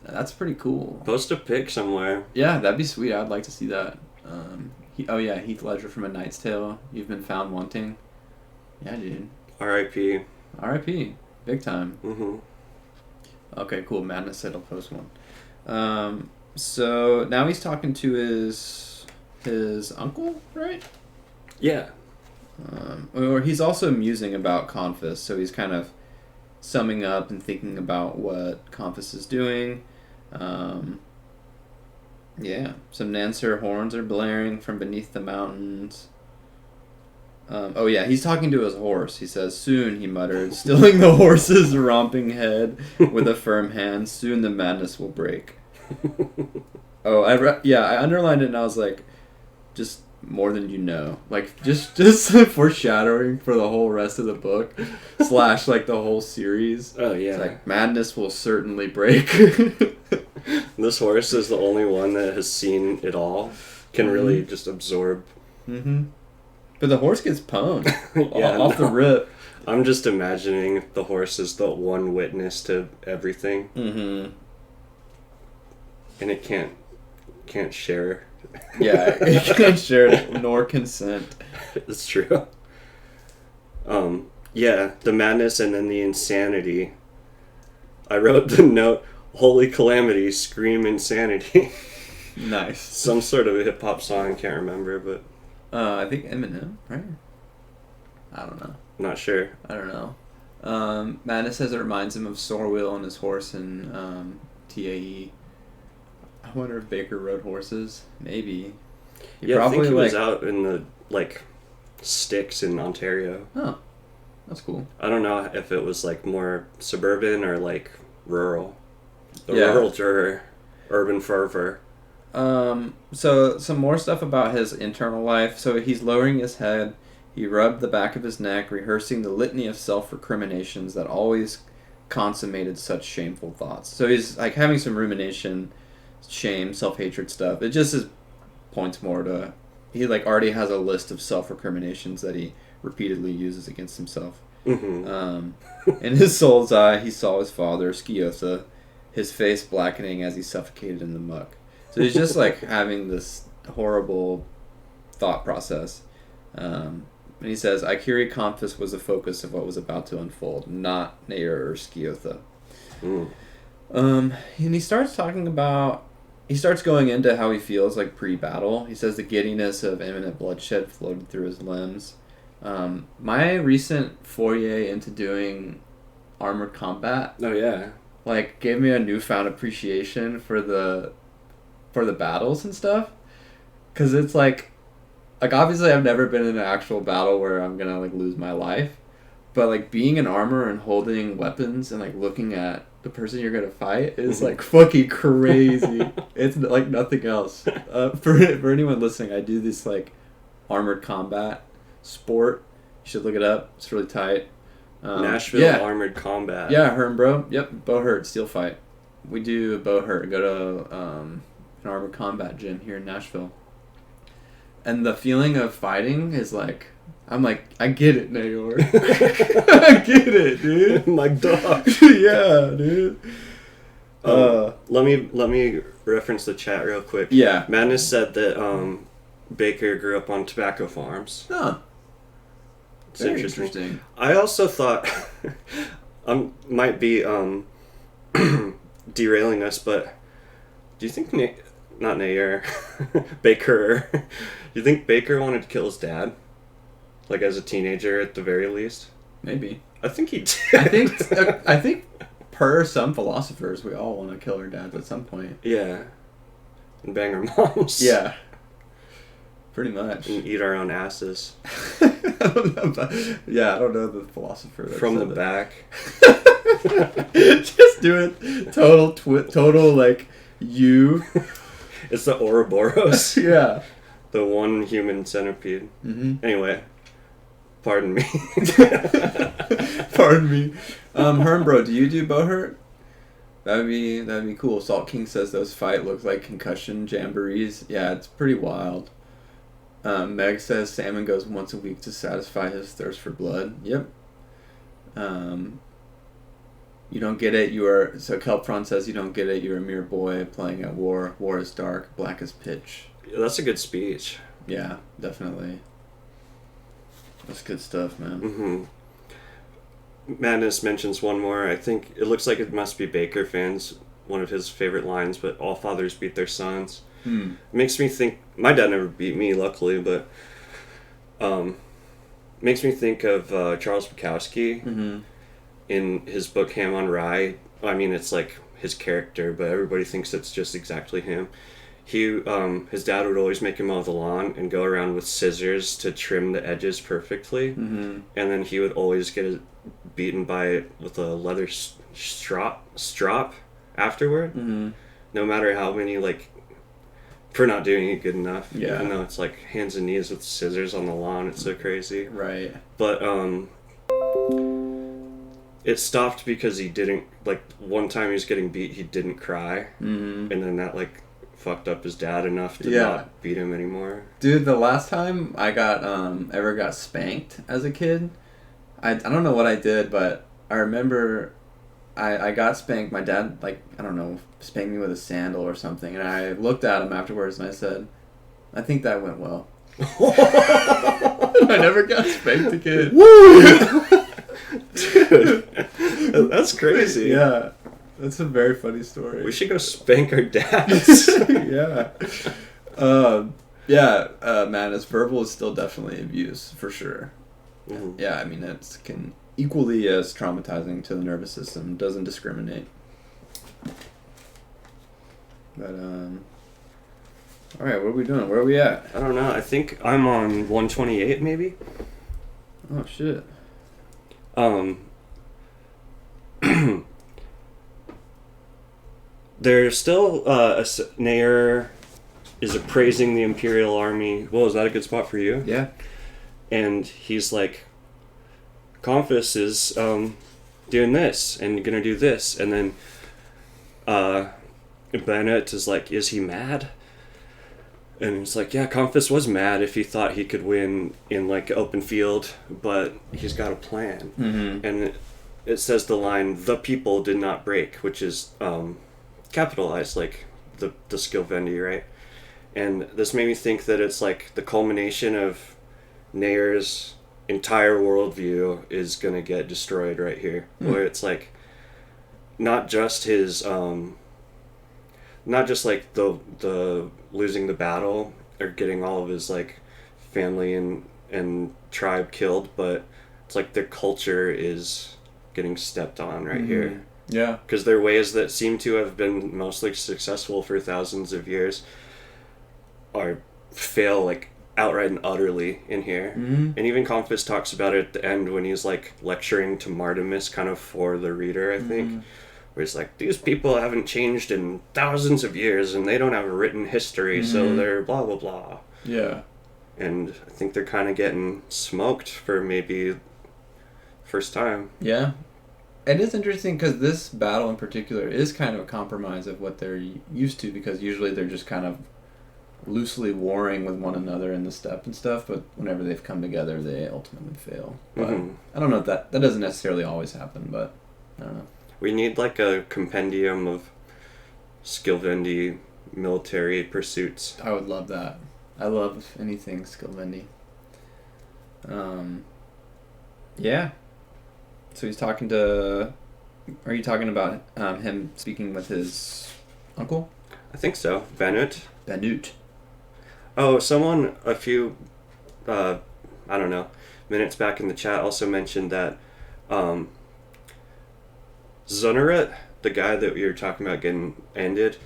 That's pretty cool. Post a pic somewhere. Yeah, that'd be sweet. I'd like to see that. Heath Ledger from A Knight's Tale. You've been found wanting. Yeah, dude. R.I.P. R.I.P. Big time. Mm-hmm. Okay, cool. Madness said he'll post one. So now he's talking to his uncle, right? Yeah. Or he's also musing about Confus, so he's kind of summing up and thinking about what Confus is doing. Yeah, some Nancer horns are blaring from beneath the mountains. He's talking to his horse. He says, "Soon," he muttered, stilling the horse's romping head with a firm hand, "soon the madness will break." I underlined it and I was like, just more than you know. Like, just foreshadowing for the whole rest of the book, / like the whole series. Oh, yeah. It's like, madness will certainly break. This horse is the only one that has seen it all. Can really just absorb. Mm-hmm. But the horse gets pwned off the no. rip. I'm just imagining the horse is the one witness to everything. Mm-hmm. And it can't share. Yeah, it can't share it nor consent. It's true. Yeah, the madness and then the insanity. I wrote the note, "Holy calamity, scream insanity." Nice. Some sort of a hip-hop song, can't remember, but... I think Eminem, right? I don't know. Not sure. I don't know. Madness says it reminds him of Sorwheel and his horse in TAE. I wonder if Bakker rode horses. Maybe. I think he was out in the, sticks in Ontario. Oh, that's cool. I don't know if it was, more suburban or, rural. The rural juror, urban fervor. So some more stuff about his internal life. So he's lowering his head. He rubbed the back of his neck, rehearsing the litany of self-recriminations that always consummated such shameful thoughts. So he's having some rumination, shame, self-hatred stuff. It just points more to he already has a list of self-recriminations that he repeatedly uses against himself. Mm-hmm. In his soul's eye, he saw his father, Sciotha, his face blackening as he suffocated in the muck. So he's just having this horrible thought process. And he says, Ikiri Confus was the focus of what was about to unfold, not Nair or Sciotha. Mm. And he starts going into how he feels pre-battle. He says the giddiness of imminent bloodshed floated through his limbs. My recent foray into doing armored combat, Oh, yeah. gave me a newfound appreciation for the battles and stuff. Because it's obviously I've never been in an actual battle where I'm gonna lose my life, but being in armor and holding weapons and looking at the person you're gonna fight is fucking crazy. It's nothing else. For anyone listening, I do this armored combat sport. You should look it up. It's really tight. Nashville Armored Combat. Yeah, Herm, bro. Yep, bow hurt, steel fight. We do bow hurt. Go to an armored combat gym here in Nashville. And the feeling of fighting is like, I'm like, I get it, Nayor. I get it, dude. My dog. Yeah, dude. Let me reference the chat real quick. Yeah. Madness said that Bakker grew up on tobacco farms. Huh. It's Very interesting. I also thought might be derailing us, but do you think not Nair, Bakker? Do you think Bakker wanted to kill his dad, like as a teenager at the very least? Maybe. I think he did. I think per some philosophers, we all want to kill our dads at some point. Yeah. And bang our moms. Yeah. Pretty much. And eat our own asses. I don't know I don't know the philosopher that From the said back. Just do it. Total like you. It's the Ouroboros. Yeah. The one human centipede. Mm-hmm. Anyway. Pardon me. Pardon me. Hermbro, do you do Bohurt? That'd be cool. Salt King says those fight looks like concussion jamborees. Yeah, it's pretty wild. Meg says Salmon goes once a week to satisfy his thirst for blood. Yep. You don't get it. So Kelpron says you don't get it. You're a mere boy playing at war. War is dark, black as pitch. Yeah, that's a good speech. Yeah, definitely. That's good stuff, man. Mm-hmm. Madness mentions one more. I think it looks like it must be Bakker fans. One of his favorite lines, but all fathers beat their sons. It makes me think. My dad never beat me, luckily, but makes me think of Charles Bukowski in his book Ham on Rye. I mean, it's like his character, but everybody thinks it's just exactly him. His dad would always make him mow the lawn and go around with scissors to trim the edges perfectly, and then he would always get beaten by it with a leather strop afterward. No matter how many for not doing it good enough. Yeah. Even though it's like hands and knees with scissors on the lawn, it's so crazy. Right. But it stopped because he didn't, one time he was getting beat, he didn't cry, and then that fucked up his dad enough to not beat him anymore. Dude, the last time I got ever got spanked as a kid, I don't know what I did, but I remember I got spanked. My dad, spanked me with a sandal or something, and I looked at him afterwards and I said, I think that went well. I never got spanked again. Woo! Dude, that's crazy. Yeah. That's a very funny story. We should go spank our dads. Yeah. Madness. Verbal is still definitely abuse, for sure. Mm-hmm. Yeah, I mean, it can equally as traumatizing to the nervous system. Doesn't discriminate. But, alright, what are we doing? Where are we at? I don't know. I think I'm on 128, maybe? Oh, shit. There's still Nair is appraising the Imperial Army. Whoa, is that a good spot for you? Yeah. And he's like, Confus is doing this and gonna do this, and then Bennett is like, is he mad? And it's like, yeah, Confus was mad if he thought he could win in open field, but he's got a plan. And it says the line, the people did not break, which is capitalized, the skill Vendi, right? And this made me think that it's the culmination of Nair's entire worldview is gonna get destroyed right here, where it's not just his not just the losing the battle or getting all of his family and tribe killed, but it's their culture is getting stepped on right here. Yeah. Because their ways that seem to have been mostly successful for thousands of years fail outright and utterly in here. And even Confus talks about it at the end when he's lecturing to Martimus kind of for the reader, I think. Where he's these people haven't changed in thousands of years and they don't have a written history, so they're blah blah blah. Yeah. And I think they're kind of getting smoked for maybe first time. Yeah. It is interesting because this battle in particular is kind of a compromise of what they're used to, because usually they're just kind of loosely warring with one another in the steppe and stuff, but whenever they've come together, they ultimately fail. But I don't know if that doesn't necessarily always happen, but I don't know. We need like a compendium of Skilvendi military pursuits. I would love that. I love anything Skilvendi. Yeah. So he's talking to... Are you talking about him speaking with his uncle? I think so. Banut. Oh, someone a few, I don't know, minutes back in the chat also mentioned that Zunnerit, the guy that we were talking about getting ended,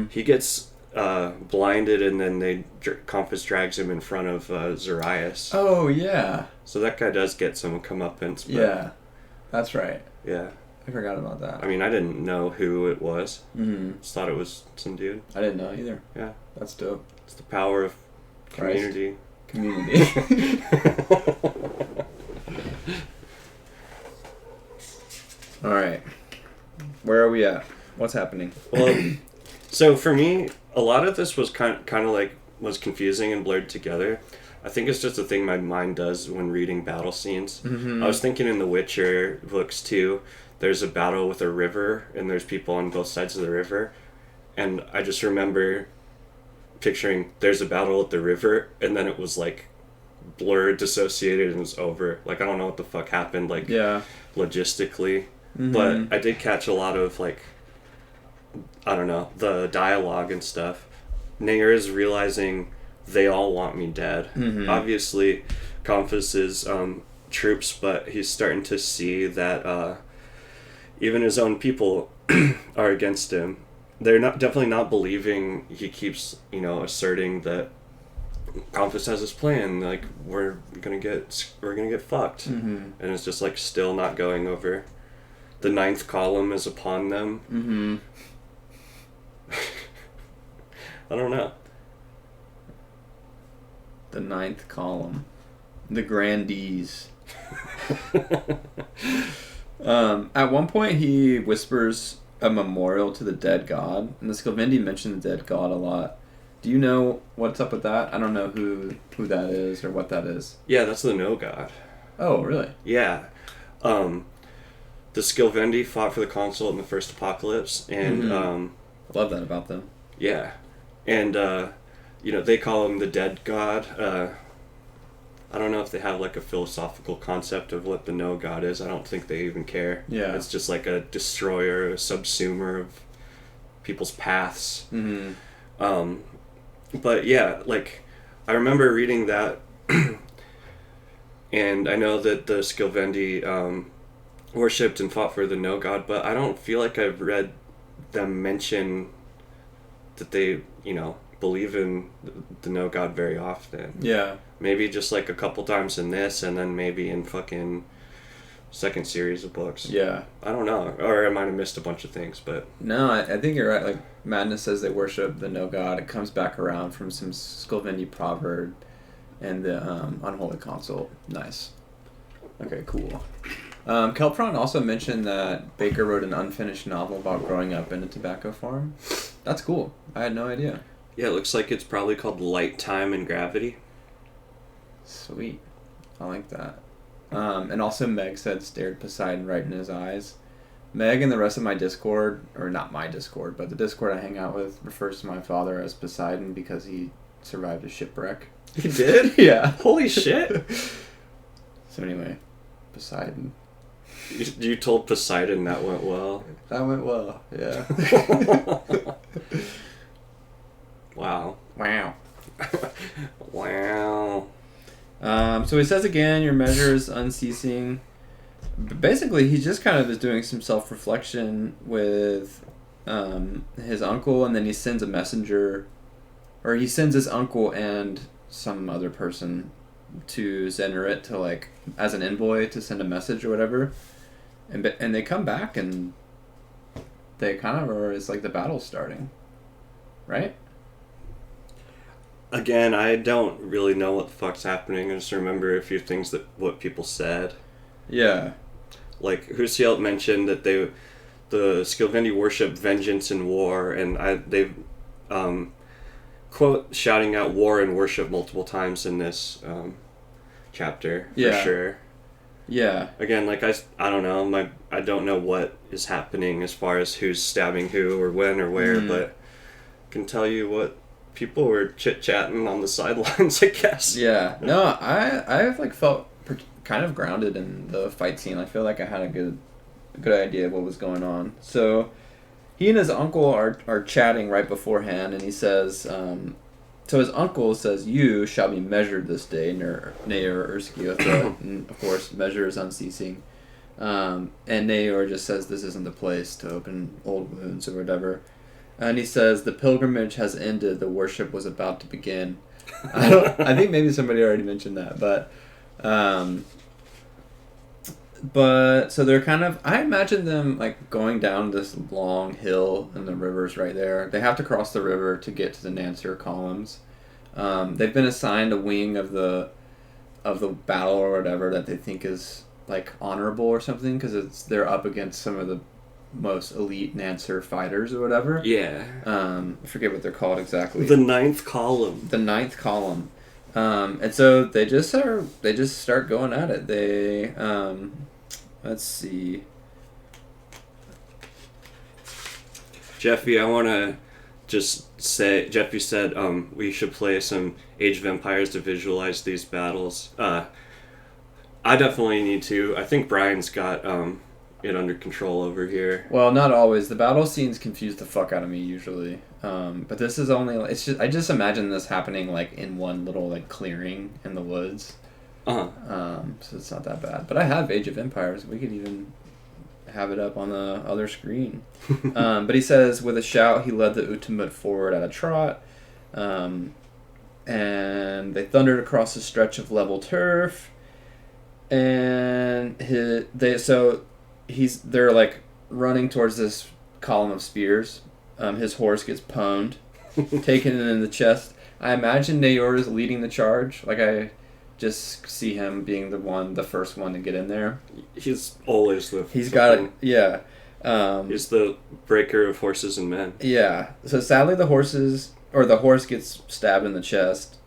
he gets blinded and then Compass drags him in front of Zarias. Oh, yeah. So that guy does get some comeuppance. Yeah, that's right. Yeah. I forgot about that. I mean, I didn't know who it was. Mm-hmm. Just thought it was some dude. I didn't know either. Yeah. That's dope. It's the power of community. Community. All right. Where are we at? What's happening? Well, so for me, a lot of this was kind of like was confusing and blurred together. I think it's just a thing my mind does when reading battle scenes. Mm-hmm. I was thinking in the Witcher books too, there's a battle with a river and there's people on both sides of the river. And I just remember picturing there's a battle at the river and then it was like blurred, dissociated, and it was over. Like, I don't know what the fuck happened, like, logistically. Mm-hmm. But I did catch a lot of, like, I don't know, the dialogue and stuff. Nair is realizing they all want me dead. Mm-hmm. Obviously, Compass is troops, but he's starting to see that even his own people are against him. They're definitely not believing. He keeps, asserting that Compass has his plan. Like, we're gonna get fucked, and it's just like still not going over. The ninth column is upon them. Mm-hmm. I don't know. The ninth column. The grandees. At one point he whispers a memorial to the dead god, and the Skilvendi mention the dead god a lot. Do you know what's up with that? I don't know who that is or what that is. Yeah, that's the no god. Oh, really? Yeah. The Skilvendi fought for the console in the first aPODcalypse, and I love that about them. Yeah. And they call him the dead god. I don't know if they have like a philosophical concept of what the no god is. I don't think they even care. Yeah. It's just like a destroyer, a subsumer of people's paths. Mm-hmm. But yeah, like, I remember reading that, and I know that the Skilvendi worshipped and fought for the no god, but I don't feel like I've read them mention that they, believe in the no god very often. Yeah. Maybe just like a couple times in this, and then maybe in fucking second series of books. Yeah. I don't know. Or I might have missed a bunch of things, but... No, I think you're right. Like, Madness says they worship the no god. It comes back around from some Skilvendi proverb and the unholy consult. Nice. Okay, cool. Kelpron also mentioned that Bakker wrote an unfinished novel about growing up in a tobacco farm. That's cool. I had no idea. Yeah, it looks like it's probably called Light, Time, and Gravity. Sweet. I like that. And also Meg said stared Poseidon right in his eyes. Meg and the rest of my Discord, or not my Discord, but the Discord I hang out with, refers to my father as Poseidon because he survived a shipwreck. He did? Yeah. Holy shit. So anyway, Poseidon. You told Poseidon that went well. That went well, yeah. Wow. Wow. Wow. So he says again, your measure is unceasing. But basically, he just kind of is doing some self-reflection with his uncle, and then he sends a messenger, or he sends his uncle and some other person to Zenerit to, like, as an envoy to send a message or whatever. And they come back, and they kind of are, it's like the battle's starting. Right? Again, I don't really know what the fuck's happening. I just remember a few things what people said. Yeah. Like, Husielt mentioned that the quote shouting out war and worship multiple times in this chapter, for sure. Yeah. Again, like, I don't know, I don't know what is happening as far as who's stabbing who or when or where, but I can tell you what people were chit-chatting on the sidelines, I guess. Yeah. No, I've like felt kind of grounded in the fight scene. I feel like I had a good idea of what was going on. So he and his uncle are chatting right beforehand, and he says, so his uncle says, "You shall be measured this day, Naor Erskioth," and of course, measure is unceasing. And Naor just says, "This isn't the place to open old wounds," or whatever. And he says, "The pilgrimage has ended. The worship was about to begin." I think maybe somebody already mentioned that, but so they're kind of, I imagine them like going down this long hill and the river's right there. They have to cross the river to get to the Nancer columns. They've been assigned a wing of the battle or whatever that they think is like honorable or something, because they're up against some of the most elite Nancer fighters or whatever. Yeah. I forget what they're called exactly. The ninth column. The ninth column. And so they just start going at it. They let's see. Jeffy, I want to just say, Jeffy said we should play some Age of Empires to visualize these battles. I definitely need to. I think Brian's got it under control over here. Well, not always. The battle scenes confuse the fuck out of me usually. But this is only, I just imagine this happening like in one little like clearing in the woods. So it's not that bad. But I have Age of Empires. We could even have it up on the other screen. But he says, with a shout, he led the Utumut forward at a trot. And they thundered across a stretch of level turf. And they're like running towards this column of spears. His horse gets pwned, taken in the chest. I imagine Naor is leading the charge. Like, I just see him being the first one to get in there. He's always the. He's got it. Yeah. He's the breaker of horses and men. Yeah. So sadly, the horse gets stabbed in the chest.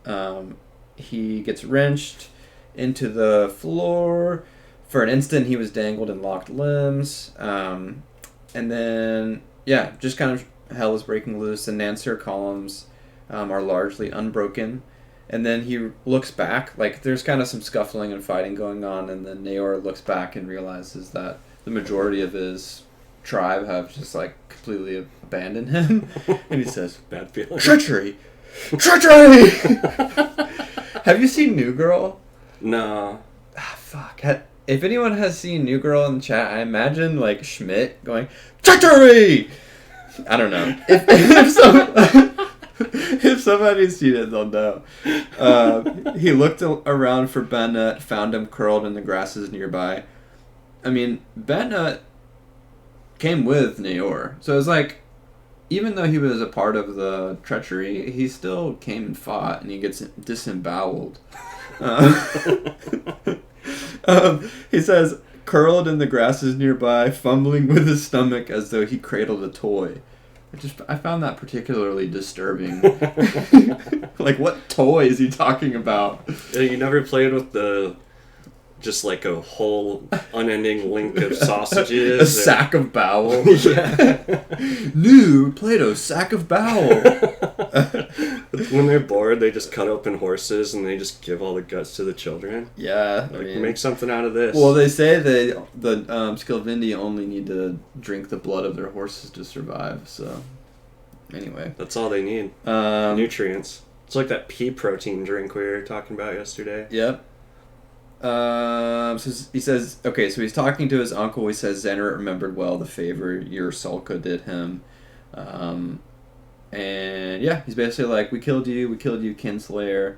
He gets wrenched into the floor. For an instant, he was dangled in locked limbs. And then, just kind of hell is breaking loose. The Nancer columns are largely unbroken. And then he looks back. Like, there's kind of some scuffling and fighting going on. And then Naor looks back and realizes that the majority of his tribe have just, like, completely abandoned him. And he says, "Bad feeling. Treachery! Treachery!" Have you seen New Girl? No. Fuck. If anyone has seen New Girl in the chat, I imagine, like, Schmidt going, "Treachery!" I don't know. If somebody's seen it, they'll know. He looked around for Bennett, found him curled in the grasses nearby. I mean, Bennett came with Naor. So it was like, even though he was a part of the treachery, he still came and fought, and he gets disemboweled. He says, curled in the grasses nearby, fumbling with his stomach as though he cradled a toy. I found that particularly disturbing. Like, what toy is he talking about? You never played with just like a whole unending link of sausages? A sack of bowel. Yeah. New Play-Doh sack of bowel. When they're bored, they just cut open horses and they just give all the guts to the children. Yeah. Like, make something out of this. Well, they say the Skilvindi only need to drink the blood of their horses to survive, so anyway. That's all they need. Nutrients. It's like that pea protein drink we were talking about yesterday. Yep. So he says, okay, so he's talking to his uncle. He says, Zener remembered well the favor your Sulka did him. And yeah, he's basically like, we killed you, Kinslayer.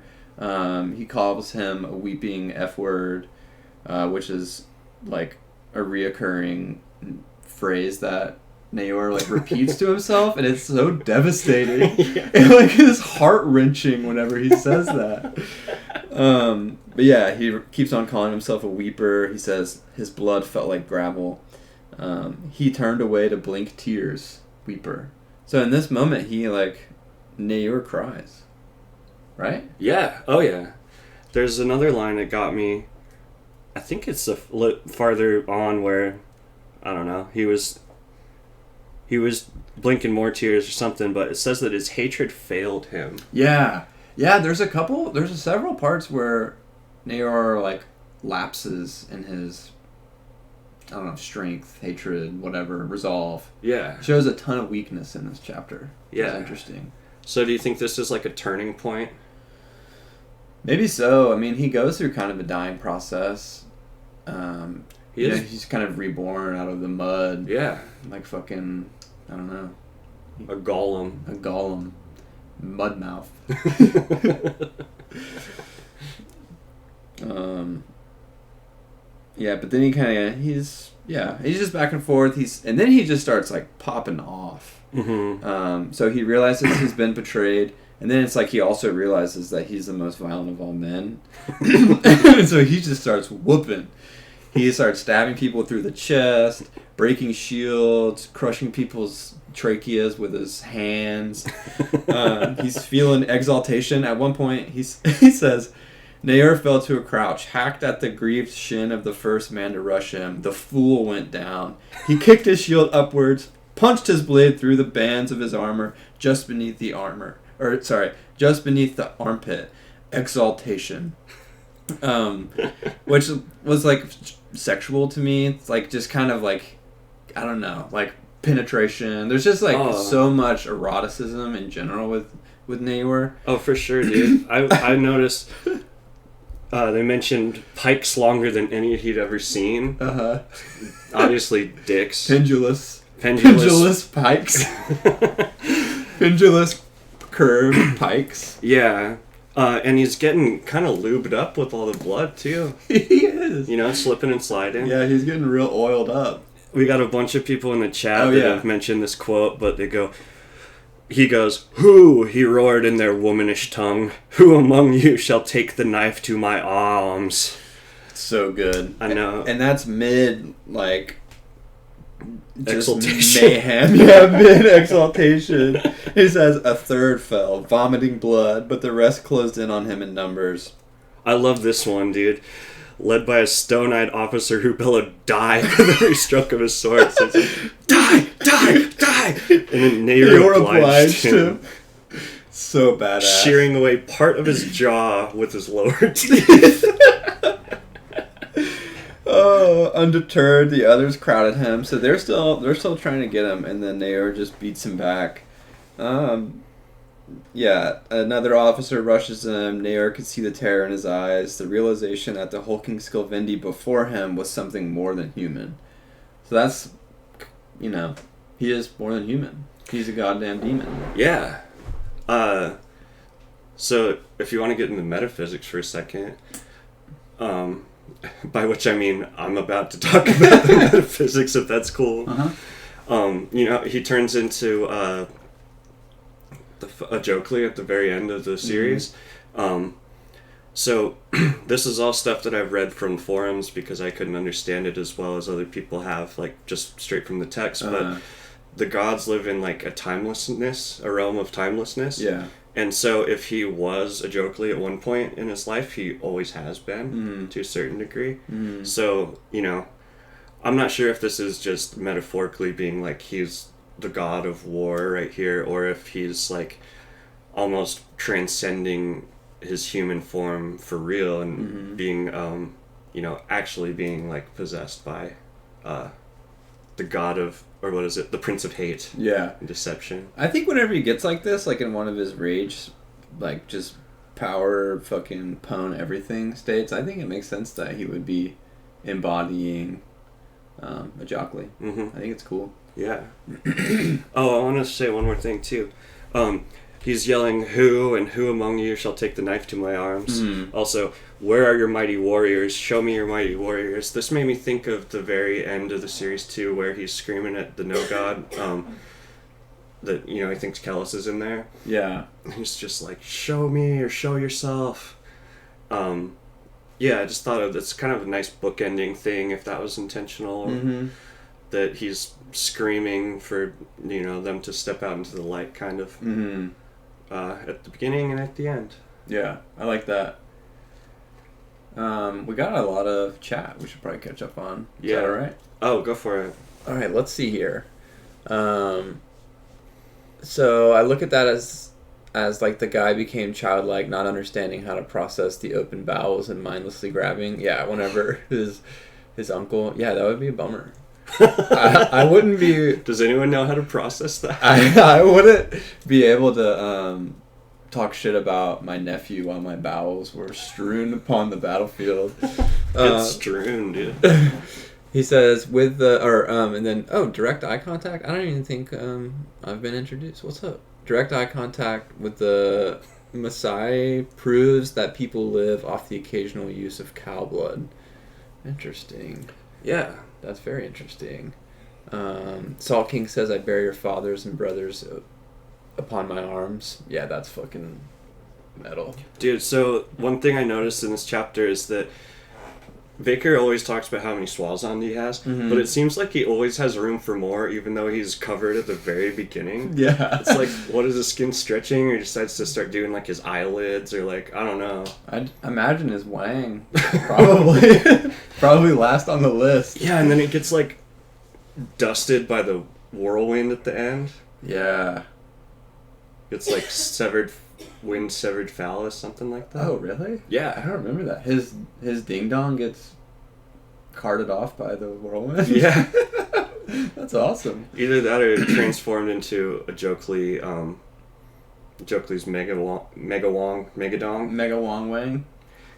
He calls him a weeping F word, which is like a reoccurring phrase that Naor like repeats to himself, and it's so devastating. Yeah. And like it's heart-wrenching whenever he says that. But yeah, he keeps on calling himself a weeper. He says his blood felt like gravel. He turned away to blink tears, weeper. So in this moment, he like Naor cries. Right? Yeah. Oh, yeah. There's another line that got me. I think it's farther on where, I don't know, he was blinking more tears or something, but it says that his hatred failed him. Yeah. Yeah, there's several parts where Naor, like, lapses in his, I don't know, strength, hatred, whatever, resolve. Yeah. Shows a ton of weakness in this chapter. Yeah. It's interesting. So do you think this is like a turning point? Maybe so. I mean, he goes through kind of a dying process. He's kind of reborn out of the mud. Yeah. Like fucking, I don't know. A golem. A golem. Mud mouth. Yeah, but then he's just back and forth. And then he just starts like popping off. Mm-hmm. So he realizes he's been betrayed, and then it's like he also realizes that he's the most violent of all men. And so he just starts whooping. He starts stabbing people through the chest, breaking shields, crushing people's tracheas with his hands. He's feeling exaltation. At one point, he says, Naor fell to a crouch, hacked at the grieved shin of the first man to rush him. The fool went down. He kicked his shield upwards, punched his blade through the bands of his armor, just beneath the armpit. Exaltation. Which was like sexual to me. It's like just kind of like, I don't know, like penetration. There's just like so much eroticism in general with Naor. Oh, for sure, dude. I noticed they mentioned pikes longer than any he'd ever seen. Uh-huh. Obviously, dicks. Pendulous pikes. Pendulous curved pikes. Yeah. And he's getting kind of lubed up with all the blood, too. He is. You know, slipping and sliding. Yeah, he's getting real oiled up. We got a bunch of people in the chat that have mentioned this quote, but he goes, "Who," he roared in their womanish tongue, "who among you shall take the knife to my arms?" So good. I know. And that's mid, like, just exaltation. Mayhem. Yeah, mid exaltation. He says a third fell, vomiting blood, but the rest closed in on him in numbers. I love this one, dude. Led by a stone-eyed officer who bellowed, "Die!" with every stroke of his sword. So it's like, "Die! Die! Die!" And then Naor obliged him. So badass. Shearing away part of his jaw with his lower teeth. Oh, undeterred, the others crowded him, so they're still trying to get him, and then Naor just beats him back. Yeah, another officer rushes him. Naor could see the terror in his eyes, the realization that the hulking Skilvendi before him was something more than human. So that's, he is more than human. He's a goddamn demon. Yeah. So if you want to get into metaphysics for a second, by which I mean I'm about to talk about the metaphysics, if that's cool. Uh-huh. He turns into a Jokely at the very end of the series. Mm-hmm. So this is all stuff that I've read from forums because I couldn't understand it as well as other people have, like just straight from the text. But the gods live in like a realm of timelessness. Yeah. And so if he was a Jokely at one point in his life, he always has been to a certain degree. Mm. So, I'm not sure if this is just metaphorically being like he's the god of war right here, or if he's like almost transcending his human form for real and being, actually being like possessed by the god of, or what is it, the Prince of Hate. Yeah. And deception. I think whenever he gets like this, like in one of his rage, like just power fucking pwn everything states, I think it makes sense that he would be embodying a Jokely. Mm-hmm. I think it's cool. Yeah. Oh, I want to say one more thing too. He's yelling, "Who and who among you shall take the knife to my arms?" Mm. Also, "Where are your mighty warriors? Show me your mighty warriors." This made me think of the very end of the series too, where he's screaming at the No God. That he thinks Kellis is in there. Yeah. He's just like, "Show me or show yourself." Yeah, I just thought it's kind of a nice bookending thing if that was intentional. Mm-hmm. That he's screaming for them to step out into the light, kind of. Mm-hmm. at the beginning and at the end. Yeah, I like that. We got a lot of chat we should probably catch up on. Is that all right? Oh, go for it. All right, let's see here. So I look at that as like the guy became childlike, not understanding how to process the open bowels and mindlessly grabbing. Yeah, whenever his uncle. Yeah, that would be a bummer. I wouldn't be. Does anyone know how to process that? I wouldn't be able to talk shit about my nephew while my bowels were strewn upon the battlefield. It's strewn, dude. He says and then direct eye contact. I don't even think I've been introduced. What's up? Direct eye contact with the Messiah proves that people live off the occasional use of cow blood. Interesting. Yeah. That's very interesting. Salt King says, I bear your fathers and brothers upon my arms. Yeah, that's fucking metal. Dude, so one thing I noticed in this chapter is that Bakker always talks about how many swazand he has, but it seems like he always has room for more, even though he's covered at the very beginning. Yeah. It's like, what is his skin stretching, or he decides to start doing, like, his eyelids, or, like, I don't know. I'd imagine his wang. Probably. Probably last on the list. Yeah, and then it gets, like, dusted by the whirlwind at the end. Yeah. It's, like, severed phallus, something like that. Oh, really? Yeah. I don't remember that. His ding-dong gets carted off by the whirlwind? Yeah. That's awesome. Either that or transformed into a Jokley's Megadong. Mega Wong Wang.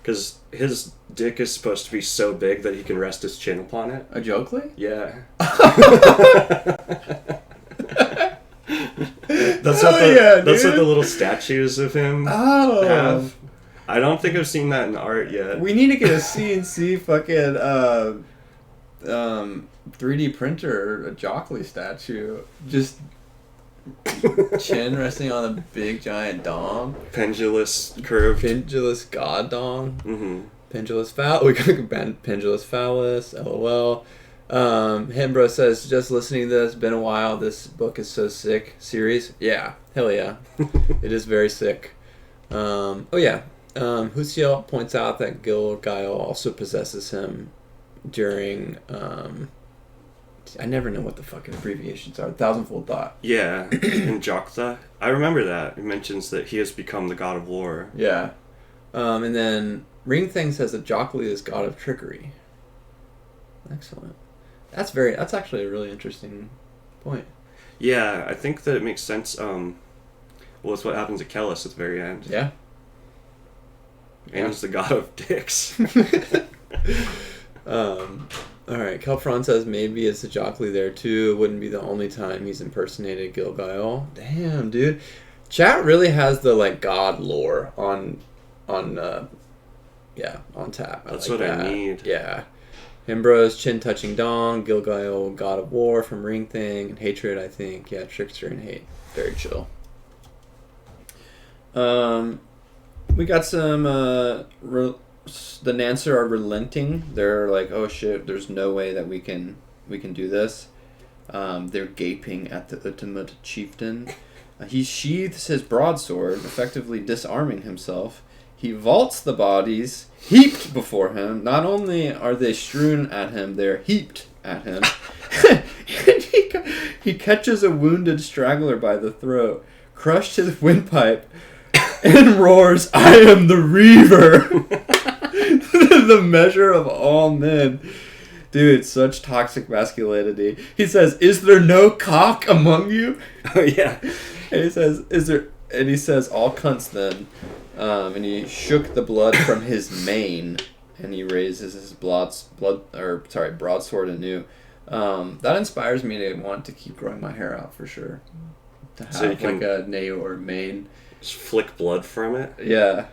Because his dick is supposed to be so big that he can rest his chin upon it. A Jokley? Yeah. That's what the little statues of him have. I don't think I've seen that in art yet. We need to get a CNC fucking 3D printer, a Jokley statue. Just chin resting on a big giant dong. Pendulous curve. Pendulous god dong. Mm-hmm. Pendulous phallus. We could pendulous phallus. LOL. Hembro says, just listening to this, been a while. This book is so sick. Series? Yeah. Hell yeah. It is very sick. Husiel points out that Gilgail also possesses him during, I never know what the fucking abbreviations are. Thousandfold Thought. Yeah. In Joktha. I remember that. It mentions that he has become the god of war. Yeah. And then Ring Thing says that Jokley is god of trickery. Excellent. That's actually a really interesting point. Yeah, I think that it makes sense. It's what happens at Kellis at the very end. Yeah. And he's the god of dicks. Alright, Kelfron says maybe it's a Jokley there too. It wouldn't be the only time he's impersonated Gilgail. Damn, dude. Chat really has the like god lore on tap. That's what I need. Yeah. Hembros, chin touching dong, Gilgail, god of war from Ring Thing, and hatred, I think. Yeah, trickster and hate. Very chill. We got some the Nancer are relenting. They're like, oh shit, there's no way that we can do this. They're gaping at the ultimate chieftain. He sheathes his broadsword, effectively disarming himself. He vaults the bodies, heaped before him. Not only are they strewn at him, they're heaped at him. And he catches a wounded straggler by the throat, crushed his windpipe, and roars, I am the Reaver! The measure of all men. Dude, such toxic masculinity. He says, is there no cock among you? Oh, yeah. And he says, and he says, all cunts then. And he shook the blood from his mane, and he raises his broadsword anew. That inspires me to want to keep growing my hair out for sure. To have like a Naor mane. Just flick blood from it? Yeah.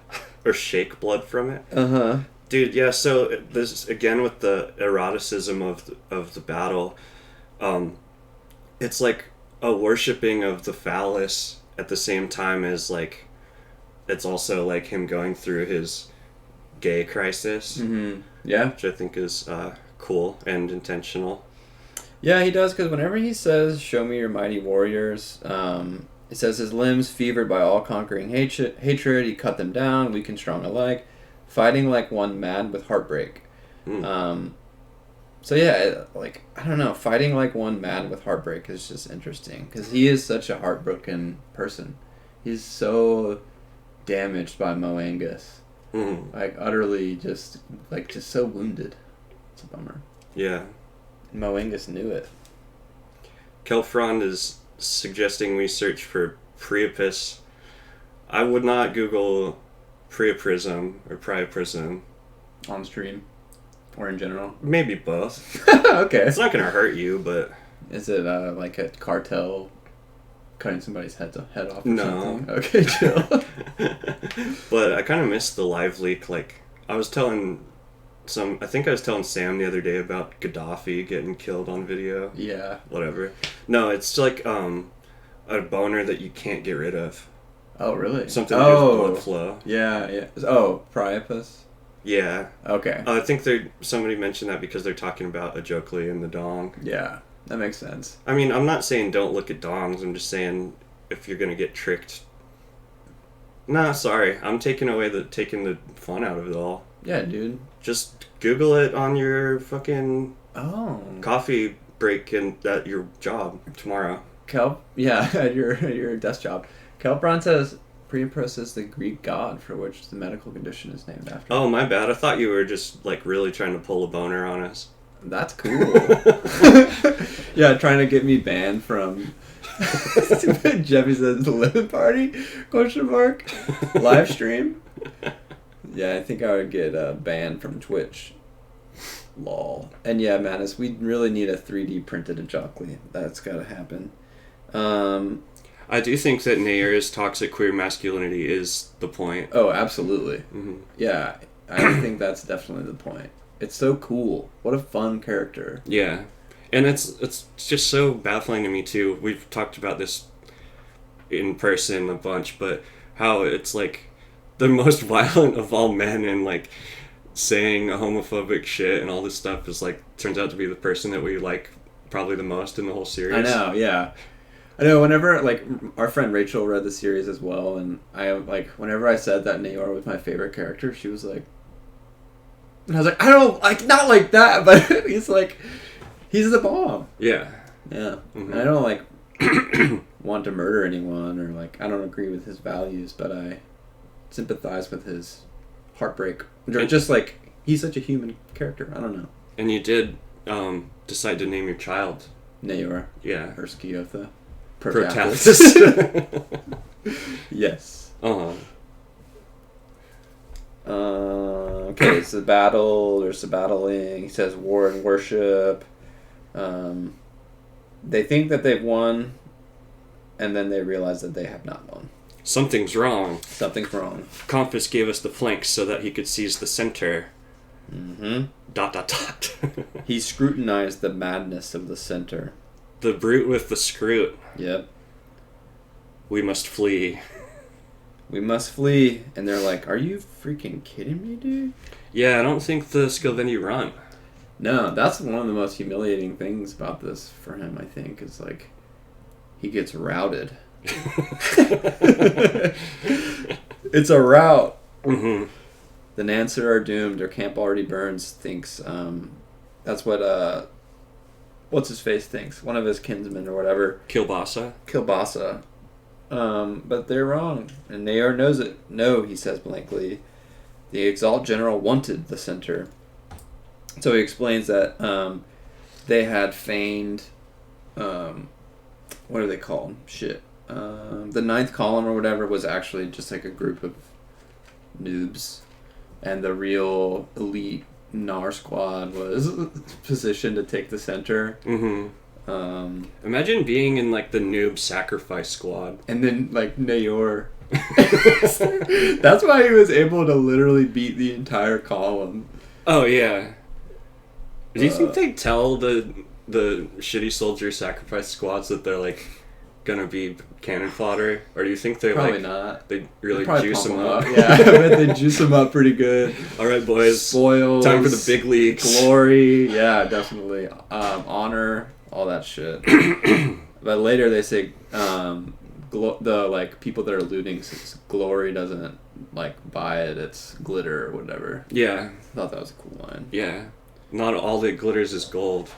Or shake blood from it? Uh-huh. Dude, yeah, so this, again, with the eroticism of the battle, it's like a worshipping of the phallus at the same time as, like, it's also, like, him going through his gay crisis. Mm-hmm. Yeah. Which I think is cool and intentional. Yeah, he does, because whenever he says, show me your mighty warriors, It says his limbs fevered by all-conquering hatred. He cut them down, weak and strong alike, fighting like one mad with heartbreak. So yeah, like, I don't know, fighting like one mad with heartbreak is just interesting because he is such a heartbroken person. He's so damaged by Mo Angus, like utterly just so wounded. It's a bummer. Yeah. Mo Angus knew it. Kelfrond is suggesting we search for Priapus. I would not Google Priapism or Priapism. On stream? Or in general? Maybe both. Okay. It's not going to hurt you, but... Is it like a cartel cutting somebody's head off or No. something? Okay, chill. But I kind of missed the live leak. Like, I think I was telling Sam the other day about Gaddafi getting killed on video. Yeah. Whatever. No, it's like a boner that you can't get rid of. Oh, really? Something to do with blood flow. Yeah, yeah. Oh, Priapus? Yeah. Okay. I think somebody mentioned that because they're talking about Ajokli and the dong. Yeah, that makes sense. I mean, I'm not saying don't look at dongs. I'm just saying if you're going to get tricked. Nah, sorry. I'm taking the fun out of it all. Yeah, dude. Just Google it on your fucking coffee break at your job tomorrow. At your desk job. Kelpron says Priapus is the Greek god for which the medical condition is named after. Oh, my bad. I thought you were just like really trying to pull a boner on us. That's cool. Yeah, trying to get me banned from Jeffy says the lemon party? ? Live stream? Yeah, I think I would get banned from Twitch. Lol. And yeah, Mattis, we really need a 3D printed Ajokli. That's gotta happen. I do think that Nayer's toxic queer masculinity is the point. Oh, absolutely. Mm-hmm. Yeah, I think that's definitely the point. It's so cool. What a fun character. Yeah. And it's just so baffling to me, too. We've talked about this in person a bunch, but how it's like the most violent of all men and like saying homophobic shit and all this stuff is like turns out to be the person that we like probably the most in the whole series. I know, yeah. I know, whenever, like, our friend Rachel read the series as well, and whenever I said that Nayor was my favorite character, she was like, and I was like, I don't, like, not like that, but he's the bomb. Yeah. Yeah. Mm-hmm. And I don't, like, want to murder anyone, or, like, I don't agree with his values, but I sympathize with his heartbreak. Or just, like, he's such a human character. I don't know. And you did decide to name your child. Nayor. Yeah. Erskiotha. Protathis. Yes. Uh-huh. Okay, it's a battle. There's a battling. He says war and worship. They think that they've won, and then they realize that they have not won. Something's wrong. Something's wrong. Compass gave us the flanks so that he could seize the center. Mm-hmm. ... He scrutinized the madness of the center. The brute with the scroot. Yep. We must flee. We must flee. And they're like, are you freaking kidding me, dude? Yeah, I don't think the Skilveni run. No, that's one of the most humiliating things about this for him, I think, is like, he gets routed. It's a rout. Mm-hmm. The Nancer are doomed. Their camp already burns, thinks. That's what, what's his face thinks? One of his kinsmen or whatever. Kilbasa. But they're wrong. And Nayor knows it. No, he says blankly. The Exalt General wanted the center. So he explains that they had feigned... what are they called? Shit. The ninth column or whatever was actually just like a group of noobs. And the real elite Nar squad was positioned to take the center. Mm-hmm. Imagine being in like the noob sacrifice squad. And then like Nayor. That's why he was able to literally beat the entire column. Oh yeah. Do you think they tell the shitty soldier sacrifice squads that they're like gonna be cannon fodder, or do you think they probably like not? They really juice them up? Yeah, I bet they juice them up pretty good. All right, boys. Spoils. Time for the big leagues. Glory. Yeah, definitely. Honor. All that shit. But later they say the like people that are looting glory doesn't like buy it, it's glitter or whatever. Yeah. I thought that was a cool line. Yeah. Not all that glitters is gold.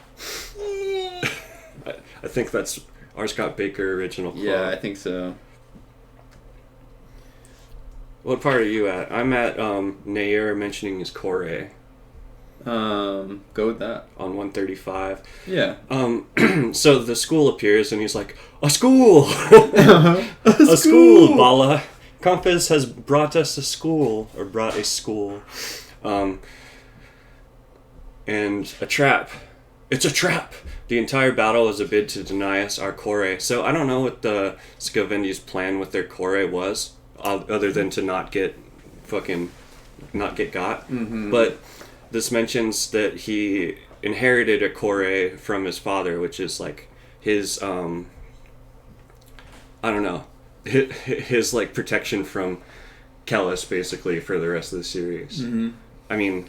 I think that's R. Scott Bakker original quote. Yeah, I think so. What part are you at? I'm at Nair mentioning his Kore. Go with that. On 135. Yeah. So the school appears and he's like, a school! A school, Bala. Compass has brought us a school. Or brought a school. And a trap. It's a trap! The entire battle is a bid to deny us our Kore. So I don't know what the Skavendi's plan with their Kore was, other than to not get got. Mm-hmm. But this mentions that he inherited a Kore from his father, which is like his, I don't know, his like protection from Kellis basically for the rest of the series. Mm-hmm. I mean,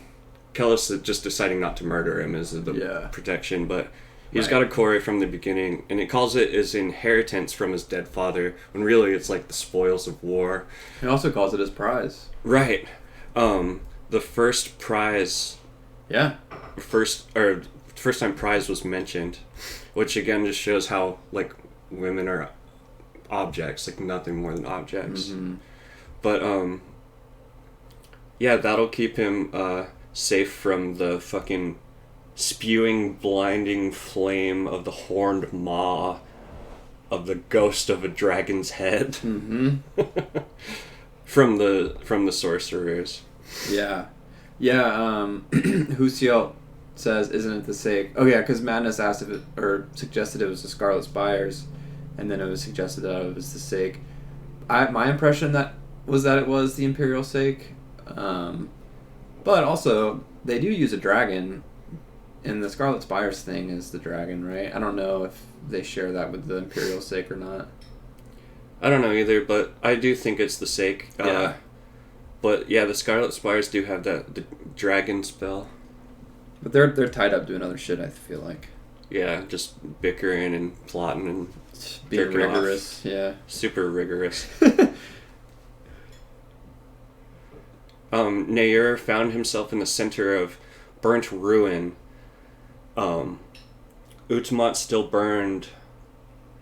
Kellis just deciding not to murder him is the protection, but he's got a Kore from the beginning, and it calls it his inheritance from his dead father, when really it's like the spoils of war. He also calls it his prize. Right. The first prize... Yeah. First time prize was mentioned, which again just shows how, like, women are objects, like nothing more than objects. Mm-hmm. But, yeah, that'll keep him, safe from the fucking spewing, blinding flame of the horned maw of the ghost of a dragon's head. Mm-hmm. from the sorcerers. Yeah. Husiel says, "Isn't it the sake?" Oh yeah, because Madness asked if it, or suggested it was the Scarlet Spires, and then it was suggested that it was the sake. My impression that it was the Imperial sake, but also they do use a dragon, and the Scarlet Spires thing is the dragon, right? I don't know if they share that with the Imperial sake or not. I don't know either, but I do think it's the sake. Yeah. But yeah, the Scarlet Spires do have the dragon spell. But they're tied up doing other shit, I feel like. Yeah, just bickering and plotting and being jerking rigorous. off. Yeah. Super rigorous. Nair found himself in the center of burnt ruin. Utamot still burned.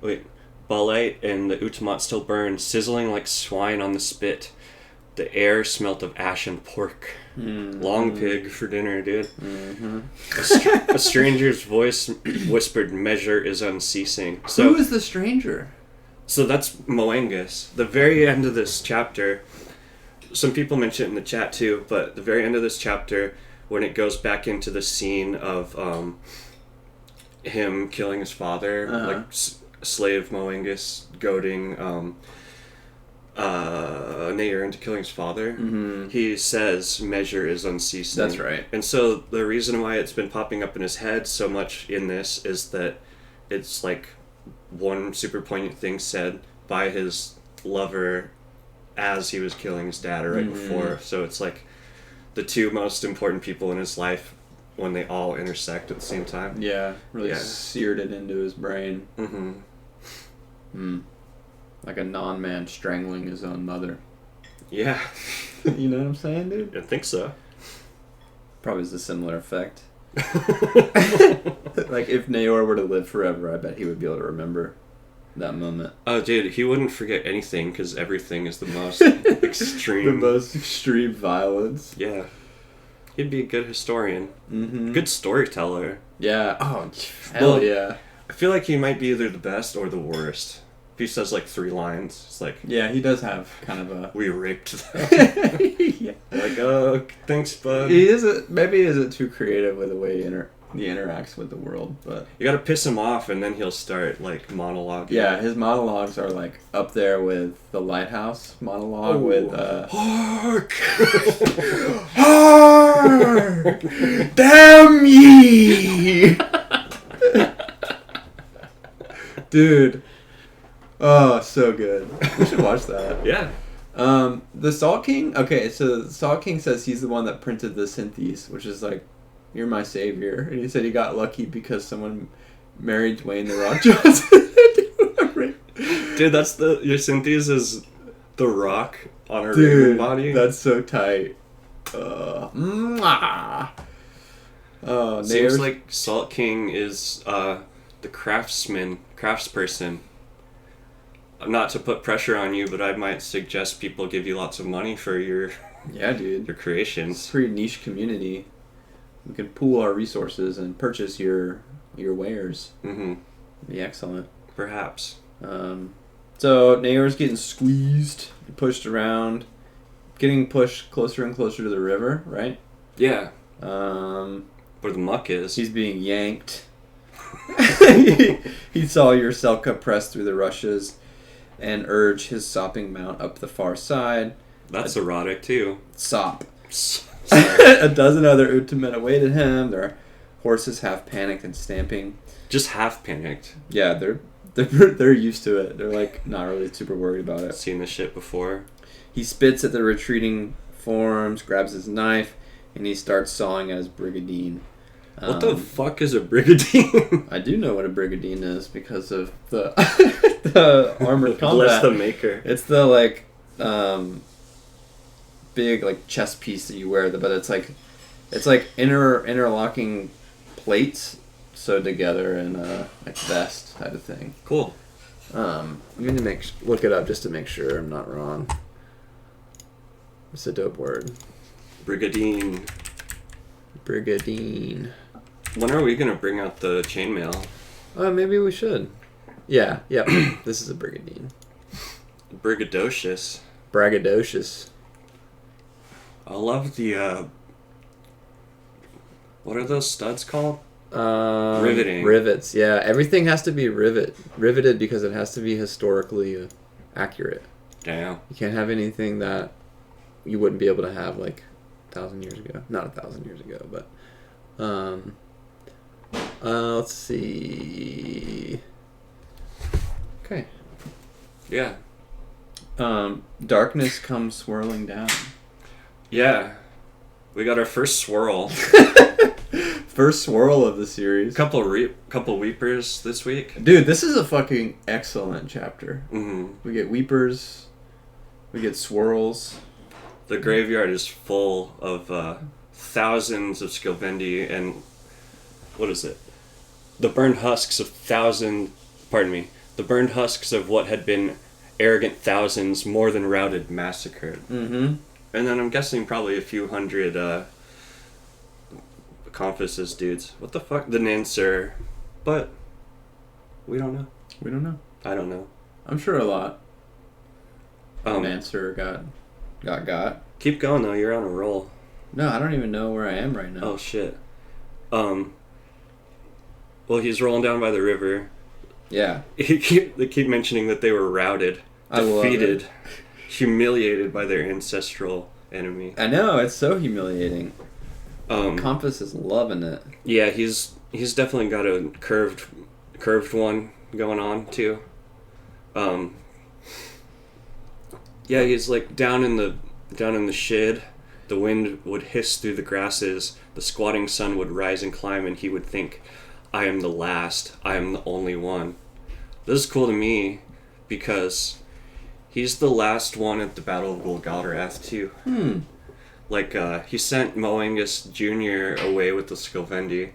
Balite and the Utamot still burned, sizzling like swine on the spit. The air smelt of ash and pork. Mm-hmm. Long pig for dinner, dude. Mm-hmm. A stranger's voice whispered, "Measure is unceasing." So, who is the stranger? So that's Moengus. The very end of this chapter, some people mention it in the chat too, but the very end of this chapter, when it goes back into the scene of him killing his father, like slave Moengus goading Nair into killing his father, he says, "Measure is unceasing." That's right. And so the reason why it's been popping up in his head so much in this is that it's like one super poignant thing said by his lover as he was killing his dad right before. So it's like the two most important people in his life when they all intersect at the same time. Yeah, really seared it into his brain. Like a non-man strangling his own mother. Yeah. You know what I'm saying, dude? I think so. Probably is a similar effect. Like, if Naor were to live forever, I bet he would be able to remember that moment. Oh, dude, he wouldn't forget anything because everything is the most extreme. The most extreme violence. Yeah. He'd be a good historian. Mm-hmm. Good storyteller. Yeah. Oh, hell yeah. I feel like he might be either the best or the worst. If he says like 3 lines, it's like... Yeah, he does have kind of a... We raped them. Yeah. Like, oh, thanks, bud. Maybe he isn't too creative with the way he interacts with the world, but... You gotta piss him off and then he'll start, like, monologuing. Yeah, his monologues are, like, up there with the Lighthouse monologue with, Hark! Hark! Damn ye! Dude. Oh, so good. We should watch that. Yeah. The Salt King? Okay, so the Salt King says he's the one that printed the Synthes, which is like, "You're my savior." And he said he got lucky because someone married Dwayne The Rock Johnson. Dude, that's your Cynthia's is the rock on her raven body. That's so tight. Mwah. Oh, Seems like Salt King is the craftsperson. Not to put pressure on you, but I might suggest people give you lots of money for your dude, your creations. It's a pretty niche community. We can pool our resources and purchase your wares. Mm-hmm. Be excellent. Perhaps. So Nayor's getting squeezed, pushed around, getting pushed closer and closer to the river, right? Yeah. Where the muck is. He's being yanked. He saw your Selka press through the rushes and urge his sopping mount up the far side. That's erotic too. Sop. A dozen other Utamen awaited him. Their horses half panicked and stamping. Just half panicked. Yeah, they're used to it. They're like not really super worried about it. Seen this shit before. He spits at the retreating forms, grabs his knife, and he starts sawing at his brigadine. What the fuck is a brigadine? I do know what a brigadine is because of the the armored combat. Bless the maker. It's the like big like chest piece that you wear, but it's like interlocking plates sewed together in a like vest type of thing. Cool. I'm gonna look it up just to make sure I'm not wrong. It's a dope word. Brigadine. When are we gonna bring out the chainmail? Maybe we should. Yeah. This is a brigadine. Brigadocious. Braggadocious. I love the what are those studs called? Riveting. Rivets, yeah. Everything has to be riveted because it has to be historically accurate. Damn. You can't have anything that you wouldn't be able to have like 1,000 years ago. Not 1,000 years ago, but let's see. Okay. Yeah. Darkness comes swirling down. Yeah. We got our first swirl. First swirl of the series. Couple weepers this week. Dude, this is a fucking excellent chapter. Mm-hmm. We get weepers. We get swirls. The graveyard is full of thousands of Skilvendi and what is it? The burned husks of what had been arrogant thousands more than routed massacred. Mm-hmm. And then I'm guessing probably a few hundred Compasses dudes. What the fuck? The Nancer. But we don't know. We don't know. I don't know. I'm sure a lot. Nancer got. Keep going though, you're on a roll. No, I don't even know where I am right now. Oh shit. Well, he's rolling down by the river. Yeah. They keep mentioning that they were routed, defeated, humiliated by their ancestral enemy. I know, it's so humiliating. Compass is loving it. Yeah, he's definitely got a curved one going on too. Yeah, he's like down in the shed. The wind would hiss through the grasses. The squatting sun would rise and climb, and he would think, "I am the last. I am the only one." This is cool to me because he's the last one at the Battle of Golgotha too. Like, he sent Moengus Jr. away with the Skilvendi,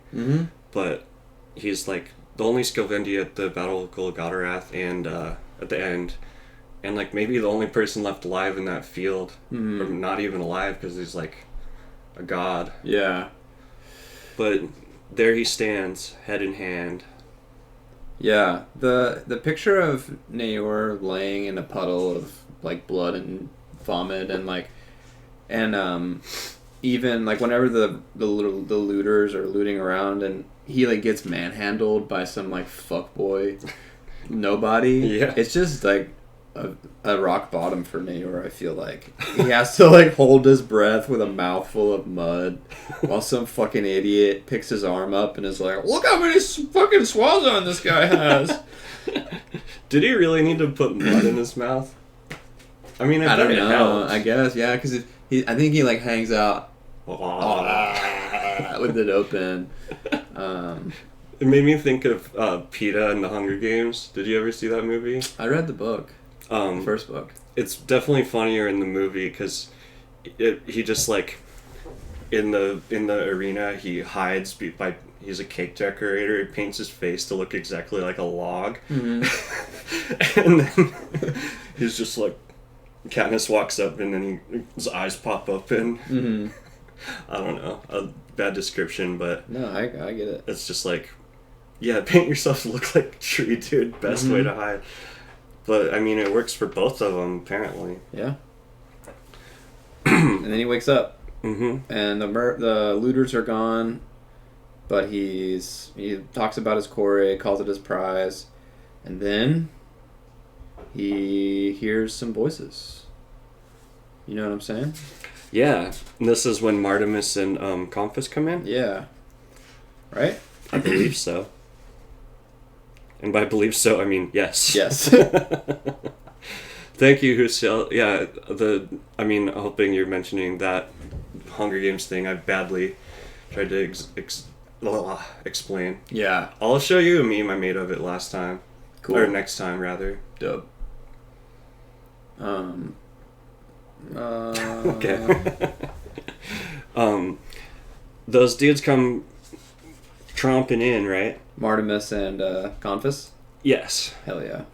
but he's like the only Skilvendi at the Battle of Golgotha and at the end, and like maybe the only person left alive in that field, or not even alive because he's like a god. Yeah. But there he stands, head in hand. Yeah, the picture of Nayor laying in a puddle of like blood and vomit and even like whenever the looters are looting around and he like gets manhandled by some like fuckboy nobody. Yeah. It's just like a rock bottom for Nayor, I feel like. He has to like hold his breath with a mouthful of mud while some fucking idiot picks his arm up and is like, "Look how many fucking swazon this guy has." Did he really need to put mud in his mouth? I mean, I don't know. Helps. I guess, yeah, because I think he like hangs out with it open. It made me think of PETA and the Hunger Games. Did you ever see that movie? I read the book. The first book. It's definitely funnier in the movie because he just like in the arena he hides by he's a cake decorator. He paints his face to look exactly like a log, and then he's just like Katniss walks up and then his eyes pop open. I don't know, a bad description, but no, I get it. It's just like, yeah, paint yourself to look like a tree, dude. Best way to hide. But I mean, it works for both of them apparently. Yeah. And then he wakes up, and the looters are gone, but he talks about his quarry, calls it his prize, and then he hears some voices. You know what I'm saying? Yeah, and this is when Martimus and Comphis come in? Yeah. Right? I believe so. And by believe so, I mean yes. Yes. Thank you, Hussein. Yeah, hoping you're mentioning that Hunger Games thing I badly tried to explain. Yeah. I'll show you a meme I made of it last time. Cool. Or next time, rather. Dope. Okay. Those dudes come tromping in, right? Martimus and Comphis? Yes. Hell yeah.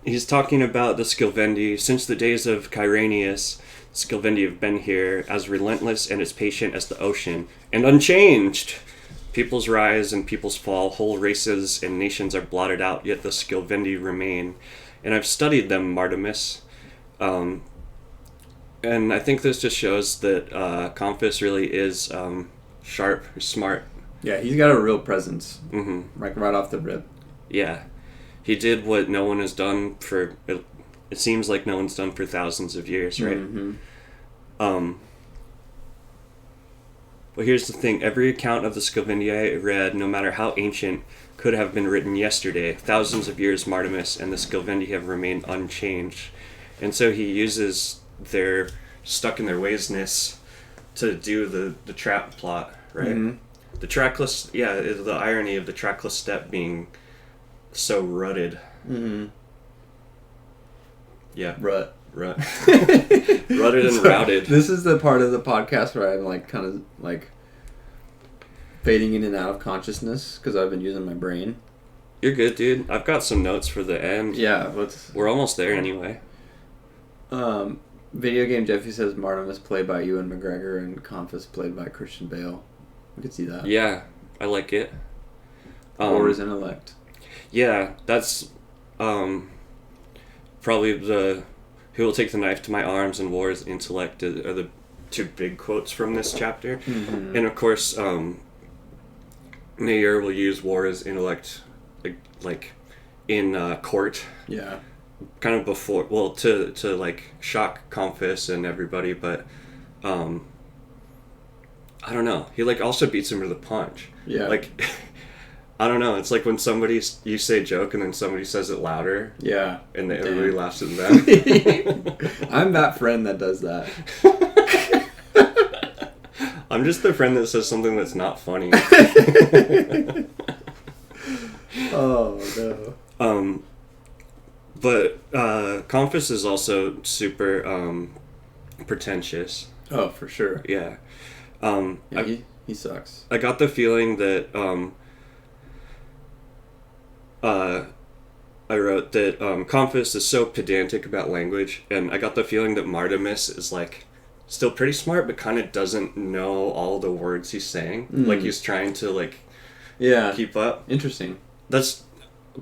He's talking about the Skilvendi. Since the days of Kyranius, Skilvendi have been here, as relentless and as patient as the ocean, and unchanged. Peoples rise and peoples fall, whole races and nations are blotted out, yet the Skilvendi remain. And I've studied them, Martimus. And I think this just shows that Comphis really is sharp, smart. Yeah, he's got a real presence. Mm-hmm. Like right off the rip. Yeah. He did what no one has done for... It seems like no one's done for thousands of years, right? Mm-hmm. But here's the thing. Every account of the Skilvendi I read, no matter how ancient, could have been written yesterday. Thousands of years, Martimus, and the Skilvendi have remained unchanged. And so he uses their stuck in their waysness to do the trap plot, right? Mm-hmm. The trackless, the irony of the trackless step being so rutted. Mm-hmm. Yeah. Rut. Rutted and routed. This is the part of the podcast where I'm like kind of like fading in and out of consciousness because I've been using my brain. You're good, dude. I've got some notes for the end. Yeah, we're almost there anyway. Video game Jeffy says Martimus played by Ewan McGregor and Comphis played by Christian Bale. I could see that. Yeah, I like it. Or his intellect. Yeah, that's probably the "Who will take the knife to my arms" and "War is intellect" are the two big quotes from this chapter. Mm-hmm. And of course, Nair will use "War is intellect" like in court. Yeah. Kind of before, well, to like shock Comphis and everybody, but I don't know. He like also beats him to the punch. Yeah. Like, I don't know. It's like when you say a joke and then somebody says it louder. Yeah. And everybody laughs at them. I'm that friend that does that. I'm just the friend that says something that's not funny. Oh no. But Comphis is also super pretentious. Oh, for sure. Yeah. He sucks. I got the feeling that I wrote that Comphis is so pedantic about language, and I got the feeling that Martimus is like still pretty smart, but kind of doesn't know all the words he's saying. Like he's trying to like keep up. Interesting. That's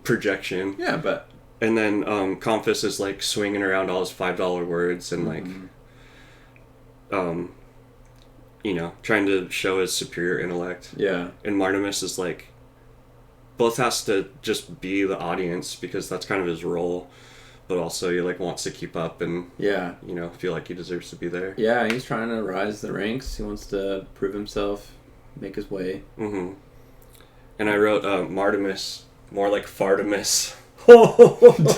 projection. Yeah, but. And then Comphis is like swinging around all his $5 words and like, trying to show his superior intellect. Yeah. And Martimus is like, both has to just be the audience because that's kind of his role, but also he like wants to keep up and feel like he deserves to be there. Yeah, he's trying to rise the ranks. He wants to prove himself, make his way. Mm-hmm. And I wrote Martimus more like Fartimus.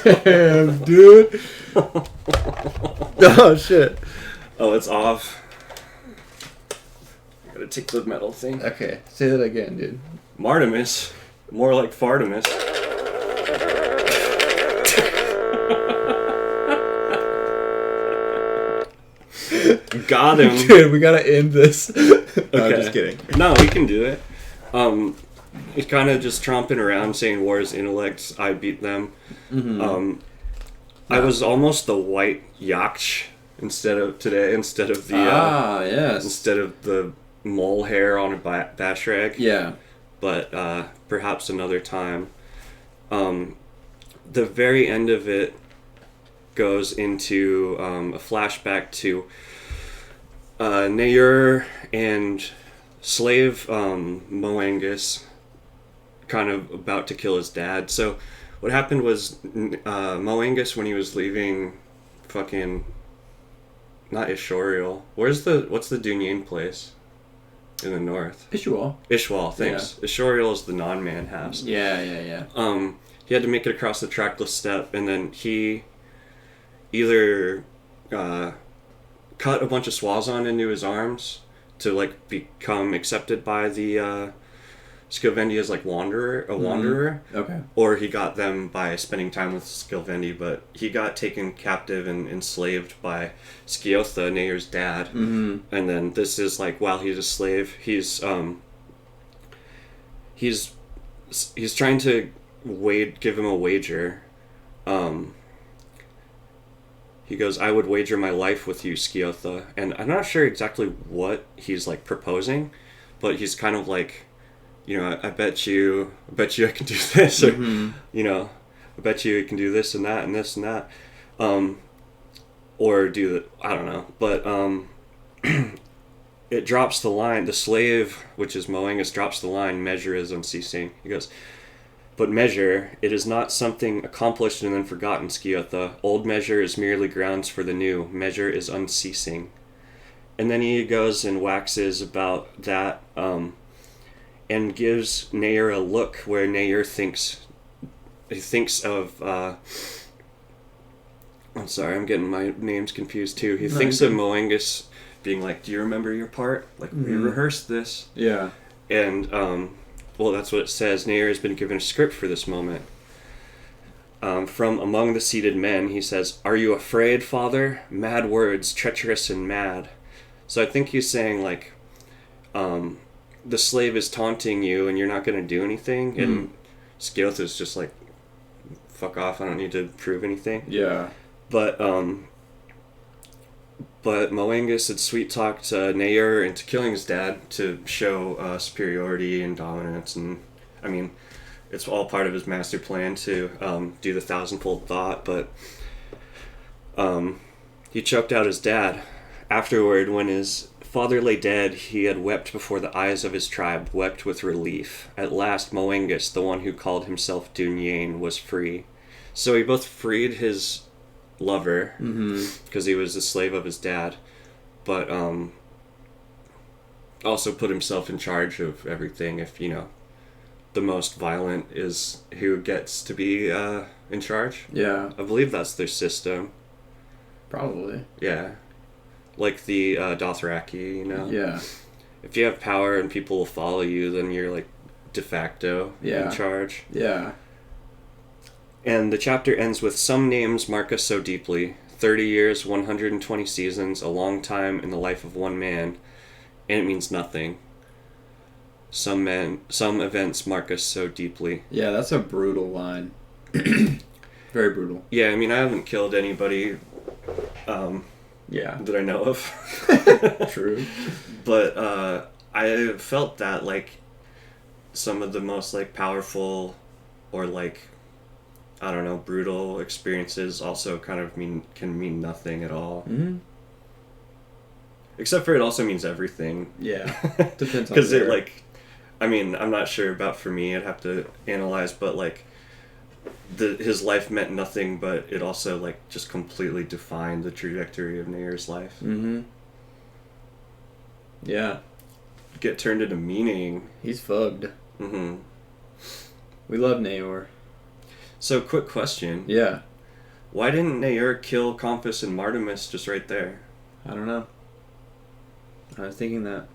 Damn, dude. Oh, shit. Oh, it's off. Gotta take the metal thing. Okay, say that again, dude. Martimus. More like Fartimus. Got him. Dude, we gotta end this. Okay. No, I'm just kidding. No, we can do it. He's kind of just tromping around saying war is intellects, I beat them. Mm-hmm. I was almost the white Yakch instead of the yes. instead of the mole hair on a bash rag. Yeah. But perhaps another time. The very end of it goes into a flashback to Nair and slave Moangus kind of about to kill his dad. So what happened was Moangus, when he was leaving fucking not Ishoriel. What's the Dunyan place in the north? Ishwal, thanks. Yeah. Ishoriel is the non-man house. Yeah. He had to make it across the trackless steppe, and then he either cut a bunch of Swazon into his arms to like become accepted by the Skilvendi as like wanderer. Okay. Or he got them by spending time with Skilvendi, but he got taken captive and enslaved by Sciotha, Nair's dad. Mm-hmm. And then this is like while he's a slave, he's trying to give him a wager. He goes, I would wager my life with you, Sciotha. And I'm not sure exactly what he's like proposing, but he's kind of like, I bet you I can do this, or I bet you can do this and that and this and that, or do the I don't know, but it drops the line. The slave, which is Moangus, drops the line. Measure is unceasing. He goes, but measure, it is not something accomplished and then forgotten, Sciotha. Old measure is merely grounds for the new. Measure is unceasing. And then he goes and waxes about that, and gives Nair a look where Nair thinks of, I'm sorry, I'm getting my names confused too. He thinks of Moangus being like, do you remember your part? Like, we rehearsed this. Yeah. And, well, that's what it says. Nair has been given a script for this moment. From among the seated men, he says, are you afraid, father? Mad words, treacherous and mad. So I think he's saying, like, the slave is taunting you and you're not going to do anything. And Sciotha's just like, fuck off, I don't need to prove anything. Yeah. But Moangus had sweet-talked Nair into killing his dad to show superiority and dominance. And, I mean, it's all part of his master plan to do the thousandfold thought. But he choked out his dad. Afterward, when his father lay dead, he had wept before the eyes of his tribe, wept with relief. At last, Moangus, the one who called himself Dunyan, was free. So he both freed his lover, because he was a slave of his dad, but also put himself in charge of everything. If, the most violent is who gets to be in charge. Yeah. I believe that's their system. Probably. Yeah. Like the Dothraki, Yeah. If you have power and people will follow you, then you're like de facto in charge. Yeah. And the chapter ends with, some names mark us so deeply. 30 years, 120 seasons, a long time in the life of one man, and it means nothing. Some events mark us so deeply. Yeah, that's a brutal line. Very brutal. Yeah, I mean, I haven't killed anybody that I know of. True. But I felt that, like, some of the most, like, powerful or, like, I don't know, brutal experiences also kind of can mean nothing at all. Mm-hmm. Except for it also means everything. Yeah. Depends on because it, like, I mean, I'm not sure about for me, I'd have to analyze, but, like, his life meant nothing, but it also, like, just completely defined the trajectory of Nair's life. Mm-hmm. Yeah. Get turned into meaning. He's fugged. Mm-hmm. We love Naor. So, quick question. Yeah. Why didn't Nair kill Compass and Martimus just right there? I don't know. I was thinking that.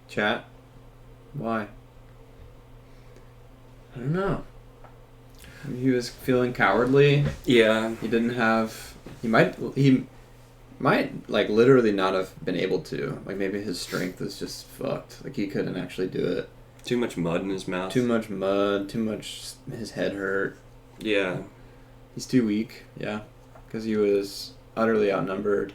Chat? Why? I don't know. He was feeling cowardly. Yeah. He might like literally not have been able to. Like maybe his strength is just fucked. Like he couldn't actually do it. Too much mud in his mouth. Too much mud. His head hurt. Yeah. He's too weak. Yeah, because he was utterly outnumbered.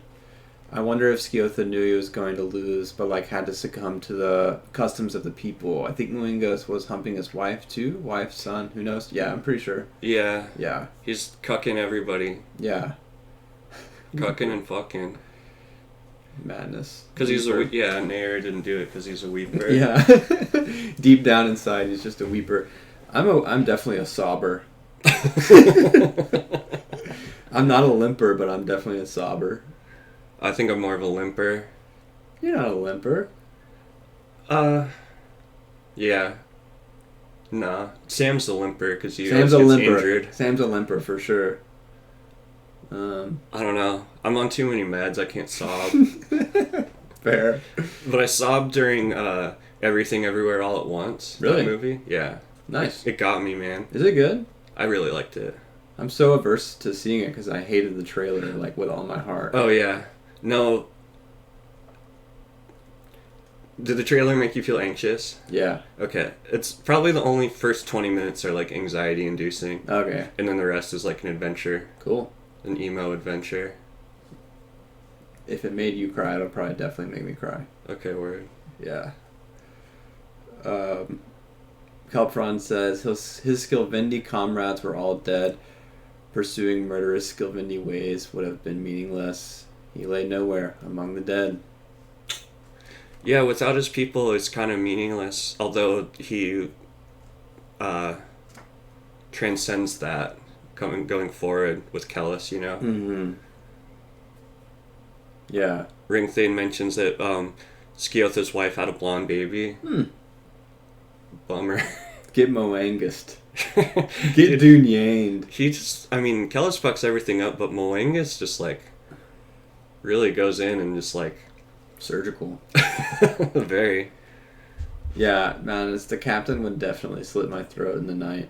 I wonder if Sciotha knew he was going to lose, but like had to succumb to the customs of the people. I think Moingus was humping his wife too. Wife, son, who knows? Yeah, I'm pretty sure. Yeah. Yeah. He's cucking everybody. Yeah. Cucking and fucking. Madness. Because he's Nair didn't do it because he's a weeper. Yeah. Deep down inside, he's just a weeper. I'm definitely a sobber. I'm not a limper, but I'm definitely a sobber. I think I'm more of a limper. You're not a limper. Yeah. Nah. Sam's the limper because he Sam's always a gets limper. injured. Sam's a limper for sure. I don't know. I'm on too many meds. I can't sob. Fair. But I sobbed during Everything Everywhere All at Once. Really? That movie? Yeah. Nice. It got me, man. Is it good? I really liked it. I'm so averse to seeing it because I hated the trailer like with all my heart. Oh, yeah. No. Did the trailer make you feel anxious? Yeah. Okay. It's probably the only first 20 minutes are like anxiety inducing. Okay. And then the rest is like an adventure. Cool. An emo adventure. If it made you cry, it'll probably definitely make me cry. Okay, word. Yeah. Kelpron says his Skilvendi comrades were all dead. Pursuing murderous Skilvendi ways would have been meaningless. He lay nowhere among the dead. Yeah, without his people, it's kind of meaningless. Although he transcends that going forward with Kellis, you know? Mm-hmm. Yeah. Ringthane mentions that Sciotha's wife had a blonde baby. Bummer. Get Moangust. Get Dunyaned. He just, Kellis fucks everything up, but Moangus just, like, really goes in and just, like... Surgical. Very. Yeah, man, the captain would definitely slit my throat in the night.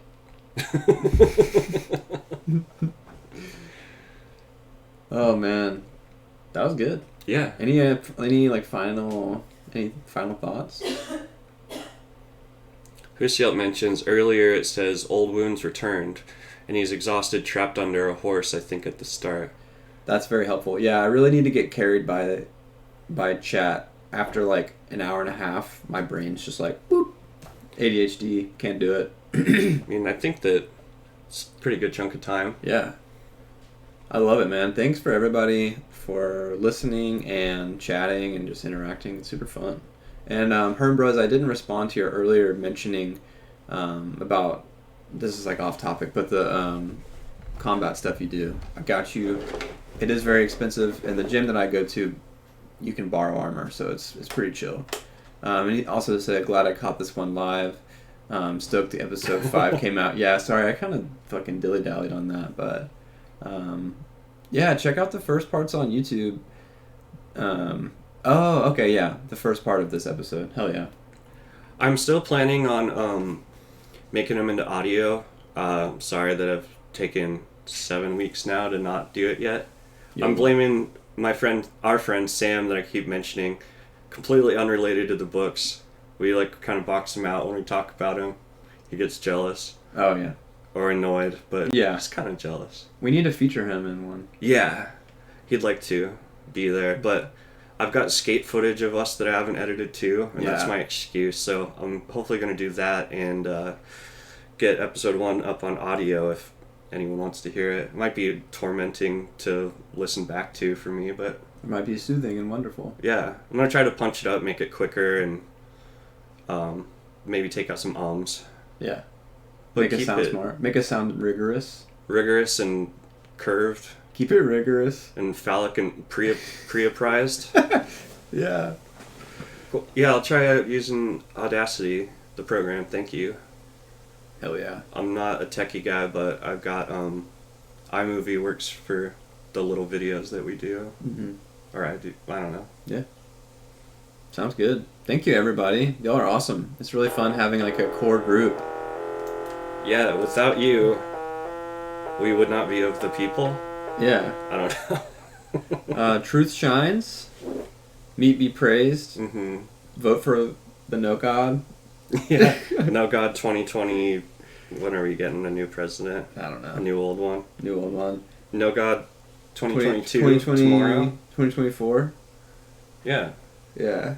Oh, man. That was good. Yeah. Any final thoughts? Husielt mentions earlier it says old wounds returned, and he's exhausted, trapped under a horse, I think, at the start. That's very helpful. Yeah, I really need to get carried by chat. After like an hour and a half, my brain's just like, boop, ADHD, can't do it. I think that it's a pretty good chunk of time. Yeah. I love it, man. Thanks for everybody for listening and chatting and just interacting. It's super fun. And Herm Bros, I didn't respond to your earlier mentioning about, this is like off topic, but the combat stuff you do. I got you. It is very expensive, and the gym that I go to, you can borrow armor, so it's pretty chill. And he also said, glad I caught this one live. Stoked the episode 5 came out. Yeah, sorry, I kind of fucking dilly-dallied on that, but yeah, check out the first parts on YouTube. Oh, okay, yeah, the first part of this episode. Hell yeah. I'm still planning on making them into audio. Sorry that I've taken 7 weeks now to not do it yet. Yeah. I'm blaming our friend Sam that I keep mentioning, completely unrelated to the books. We like kind of box him out when we talk about him. He gets jealous. Oh yeah. Or annoyed, but yeah, he's kind of jealous. We need to feature him in one. Yeah, he'd like to be there, but I've got skate footage of us that I haven't edited too, and that's my excuse. So I'm hopefully going to do that and get episode 1 up on audio if anyone wants to hear it. It might be tormenting to listen back to for me, but it might be soothing and wonderful. Yeah, I'm going to try to punch it up, make it quicker, and maybe take out some ums. Yeah. But make it sound smart. Make it sound rigorous. Rigorous and curved. Keep it rigorous. And phallic and pre-apprised. Yeah. Cool. Yeah, I'll try out using Audacity, the program. Thank you. Hell yeah. I'm not a techie guy, but I've got iMovie works for the little videos that we do. Mm-hmm. Or I do. I don't know. Yeah. Sounds good. Thank you, everybody. Y'all are awesome. It's really fun having like a core group. Yeah, without you, we would not be of the people. Yeah. I don't know. Truth shines. Meat be praised. Mm-hmm. Vote for the No God. Yeah. No God 2020. When are we getting a new president? I don't know. A new old one? New old one. No God 2022 2020, tomorrow? 2024. Yeah. Yeah.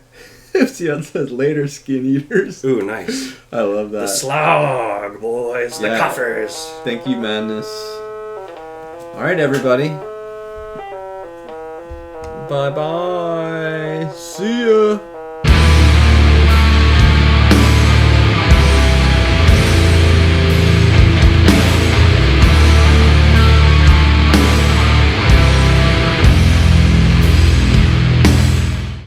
See how it says later, skin eaters. Ooh, nice. I love that. The slog, boys. The coffers. Thank you, Madness. All right, everybody. Bye-bye. See ya.